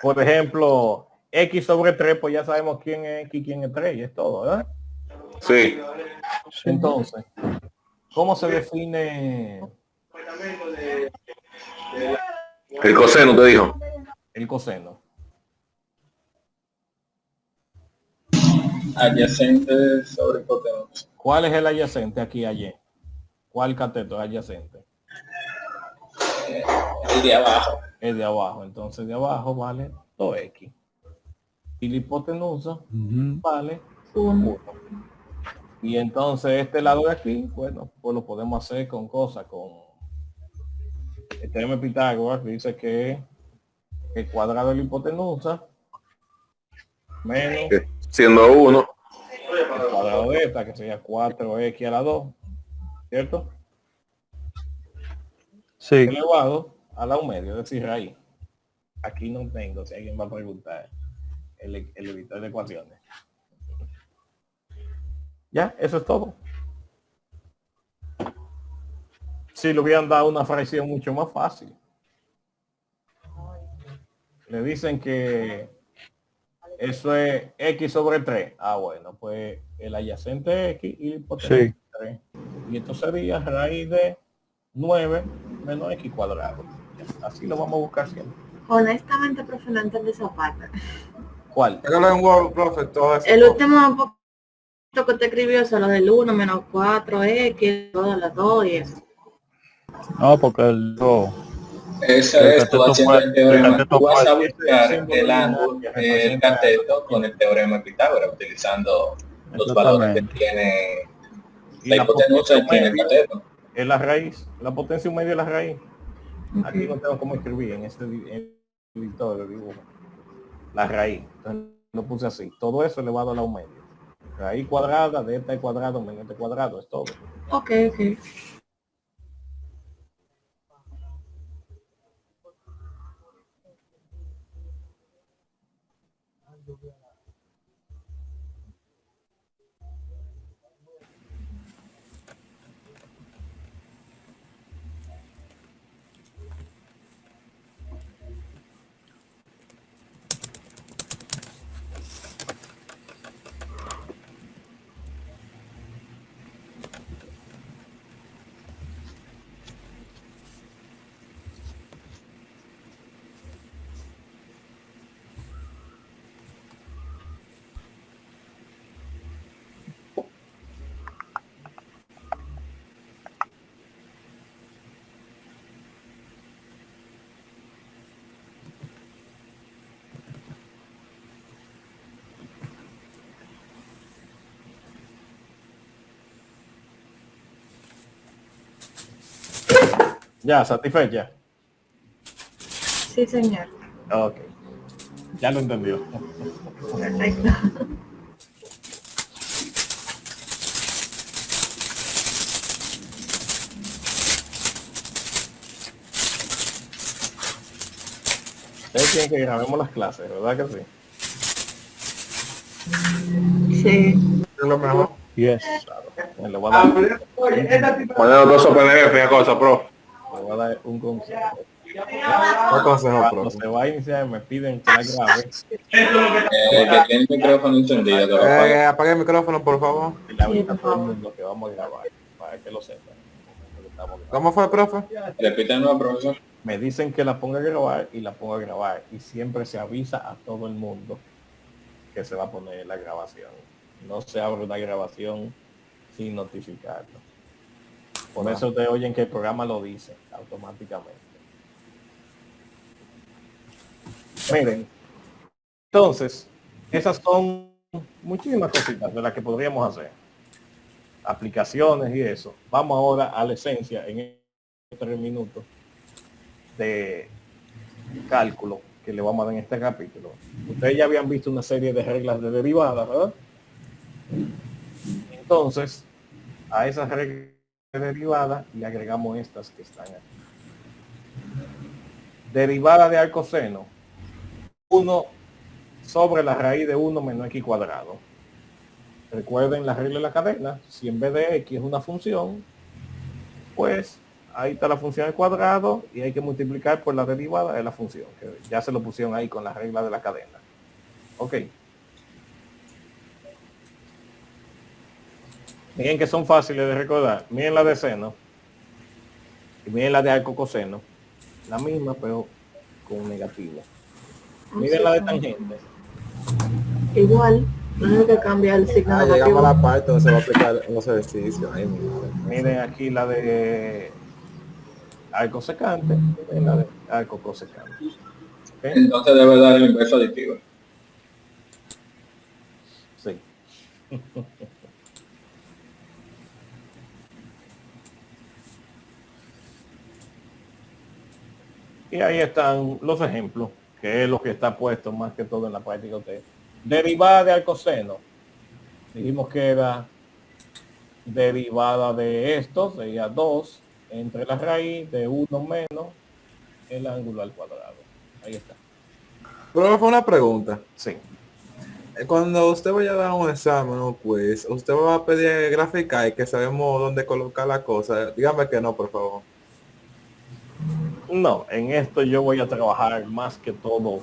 Por ejemplo, x sobre 3, pues ya sabemos quién es x y quién es 3, y es todo, ¿verdad? Sí. Entonces, ¿cómo se define El coseno te dijo. el coseno? Adyacente sobre hipotenusa. ¿Cuál es el adyacente aquí ayer? ¿Cuál cateto es adyacente? El de abajo. El de abajo. Entonces de abajo vale 2x. Y la hipotenusa vale 1. Y entonces este lado de aquí, bueno, pues lo podemos hacer con cosas, con el teorema de Pitágoras, que dice que el cuadrado de la hipotenusa menos Siendo 1. el cuadrado de esta, que sería 4x a la 2, ¿cierto? Sí. Elevado a la 1 medio, es decir, raíz. Aquí no tengo, si alguien va a preguntar, el editor de ecuaciones. Ya, eso es todo. Si le hubieran dado una fracción mucho más fácil. Le dicen que eso es x sobre 3. Ah, bueno, pues el adyacente es x y la hipotenusa Sí. 3. Y esto sería raíz de 9 menos x cuadrado. Así lo vamos a buscar siempre. Honestamente, profe, no entendí esa parte. ¿Cuál? Hágalo en Word, profe, todo eso. El último poquito que te escribió, eso, lo del 1 menos 4x, todas las 2 y eso. No, porque el Eso el es, tú cateto haciendo fue- el teorema. el cateto Tú vas a fue- buscar símbolo el lineal ángulo, que el representa- cateto con el teorema de Pitágoras, utilizando los valores que Exactamente. tiene Y la la hipotenusa y tiene el medio cateto. es la raíz. La potencia un medio es la raíz. Ok. Aquí no tengo cómo escribir en este editor de dibujo. La raíz. Entonces lo puse así. Todo eso elevado a la 1 medio. Raíz cuadrada de este cuadrado menos este cuadrado. Es todo. Ok. Ya, satisfecha. Sí, señor. Ok. Ya lo entendió. Perfecto. Ustedes quieren que grabemos las clases, ¿verdad que sí? Sí. Es lo mejor. Yes. Le voy a dar, Poner los dos PDF y cosa, pro. le voy a dar un consejo. ¿Qué consejo, Cuando profe? se va a iniciar me piden que la grabe Que tiene el micrófono encendido, que lo apague. Apague el micrófono, por favor. y le Sí, avisa a por todo el favor. mundo que vamos a grabar, para que lo sepan. que estamos grabando. ¿Cómo fue, profe? Repite de nuevo, profesor. Me dicen que la ponga a grabar y la pongo a grabar y siempre se avisa a todo el mundo que se va a poner la grabación. No se abre una grabación sin notificarlo. Por eso ustedes oyen que el programa lo dice automáticamente. Miren, entonces, esas son muchísimas cositas de las que podríamos hacer. Aplicaciones y eso. Vamos ahora a la esencia en estos 3 minutos de cálculo que le vamos a dar en este capítulo. Ustedes ya habían visto una serie de reglas de derivadas, ¿verdad? Entonces, a esas reglas de derivadas le agregamos estas que están aquí. Derivada de arcoseno. 1 sobre la raíz de 1 menos x cuadrado. Recuerden la regla de la cadena. Si en vez de x es una función, pues ahí está la función al cuadrado y hay que multiplicar por la derivada de la función, que ya se lo pusieron ahí con la regla de la cadena. Ok. Miren que son fáciles de recordar. Miren la de seno y miren la de arco coseno. La misma, pero con negativo. Miren la de tangente. Igual, no es que cambia el signo Llegamos negativo. a la parte donde se va a aplicar en los ejercicios. Ay, mi madre. Miren aquí la de arco secante. Miren la de arco cosecante. ¿Ok? Entonces debe dar el inverso aditivo. Sí. Y ahí están los ejemplos, que es lo que está puesto más que todo en la práctica de ustedes. Derivada de arcoseno. Dijimos que era derivada de esto, sería 2 entre la raíz de 1 menos el ángulo al cuadrado. Ahí está. Pero fue una pregunta. Sí. Cuando usted vaya a dar un examen o quiz, usted va a pedir gráfica y que sabemos dónde colocar la cosa. Dígame que no, por favor. No, en esto yo voy a trabajar más que todo.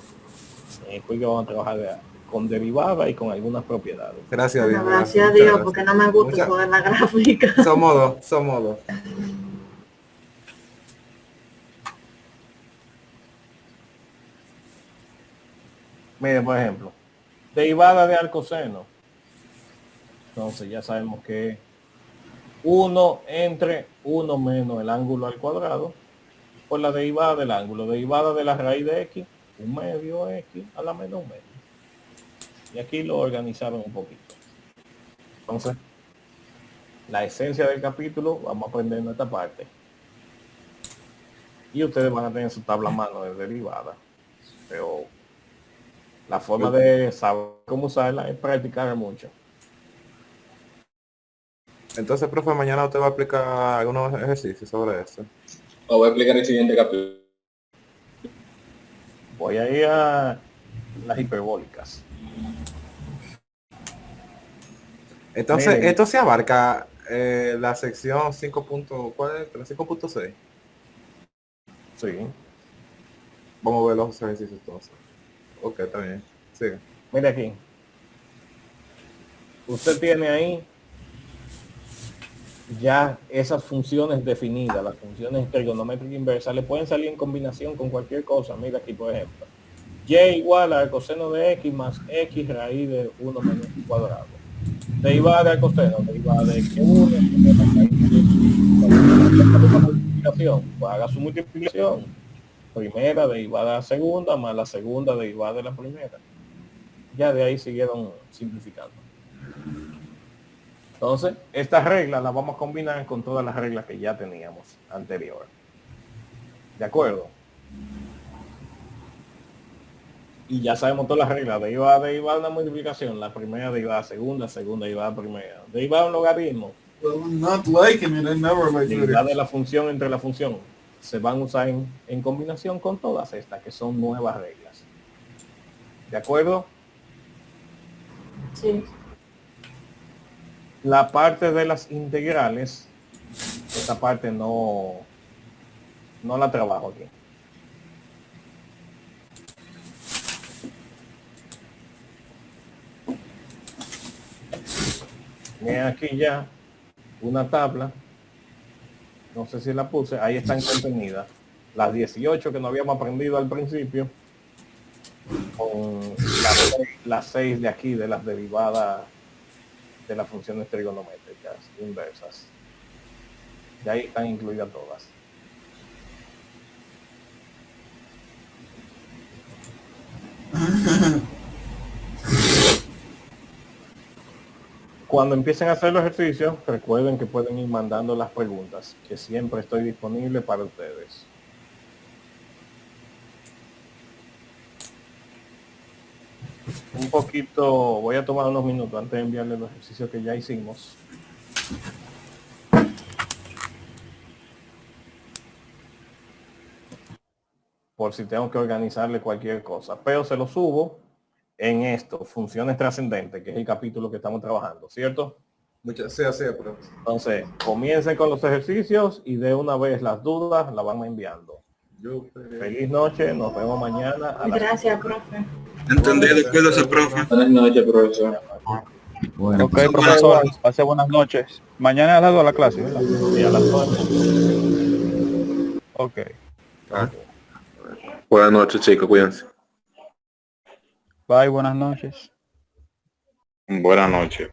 Después que vamos a trabajar con derivada y con algunas propiedades. Gracias a Dios. Bueno, gracias a Dios, porque no me gusta eso de la gráfica. Somos dos, somos dos. Mire, por ejemplo, derivada de arcoseno. Entonces ya sabemos que 1 entre 1 menos el ángulo al cuadrado por la derivada del ángulo. Derivada de la raíz de x, 1/2 x a la menos 1/2. Y aquí lo organizaron un poquito. Entonces, la esencia del capítulo, vamos a aprender en esta parte. Y ustedes van a tener su tabla a mano de derivada. Pero la forma de saber cómo usarla es practicar mucho. Entonces, profe, mañana usted va a aplicar algunos ejercicios sobre eso. Os voy a explicar el siguiente capítulo. Voy a ir a las hiperbólicas. Entonces, Miren. esto se abarca la sección 5. ¿Cuál es? 5.6. Sí. Vamos a ver los ejercicios entonces. Ok, está bien. Sigue. Mire aquí. Usted tiene ahí ya esas funciones definidas, las funciones trigonométricas inversas, le pueden salir en combinación con cualquier cosa. Mira aquí, por ejemplo. Y igual al coseno de x más x raíz de 1 menos x cuadrado. Derivada del coseno, derivada de x1, multiplicación. Pues haga su multiplicación. Primera derivada de la segunda más la segunda derivada de la primera. Ya de ahí siguieron simplificando. Entonces, estas reglas las vamos a combinar con todas las reglas que ya teníamos anterior. ¿De acuerdo? Y ya sabemos todas las reglas. Derivada de una multiplicación. La primera derivada segunda, segunda derivada primera. Derivada de un logaritmo. Derivada de la función entre la función. Se van a usar en combinación con todas estas, que son nuevas reglas. ¿De acuerdo? Sí. La parte de las integrales, esta parte no la trabajo aquí. Miren aquí ya una tabla, no sé si la puse, ahí están contenidas las 18 que no habíamos aprendido al principio, con las 6 de aquí de las derivadas de las funciones trigonométricas inversas. De ahí están incluidas todas. Cuando empiecen a hacer los ejercicios, recuerden que pueden ir mandando las preguntas, que siempre estoy disponible para ustedes. Un poquito, voy a tomar unos minutos antes de enviarles los ejercicios que ya hicimos. Por si tengo que organizarle cualquier cosa, pero se lo subo en esto, funciones trascendentes, que es el capítulo que estamos trabajando, ¿cierto? Sí, así es, profe. Entonces, comiencen con los ejercicios y de una vez las dudas las van enviando. Feliz noche, nos vemos mañana. A las Gracias, profe. Entendido, cuídese, profe. Buenas noches, profesor. Bueno, Ok, profesor, pase buenas noches. Mañana a las 2 la clase, ¿verdad? y a las 9. Ok. Buenas noches, chicos, cuídense. Bye, buenas noches. Buenas noches.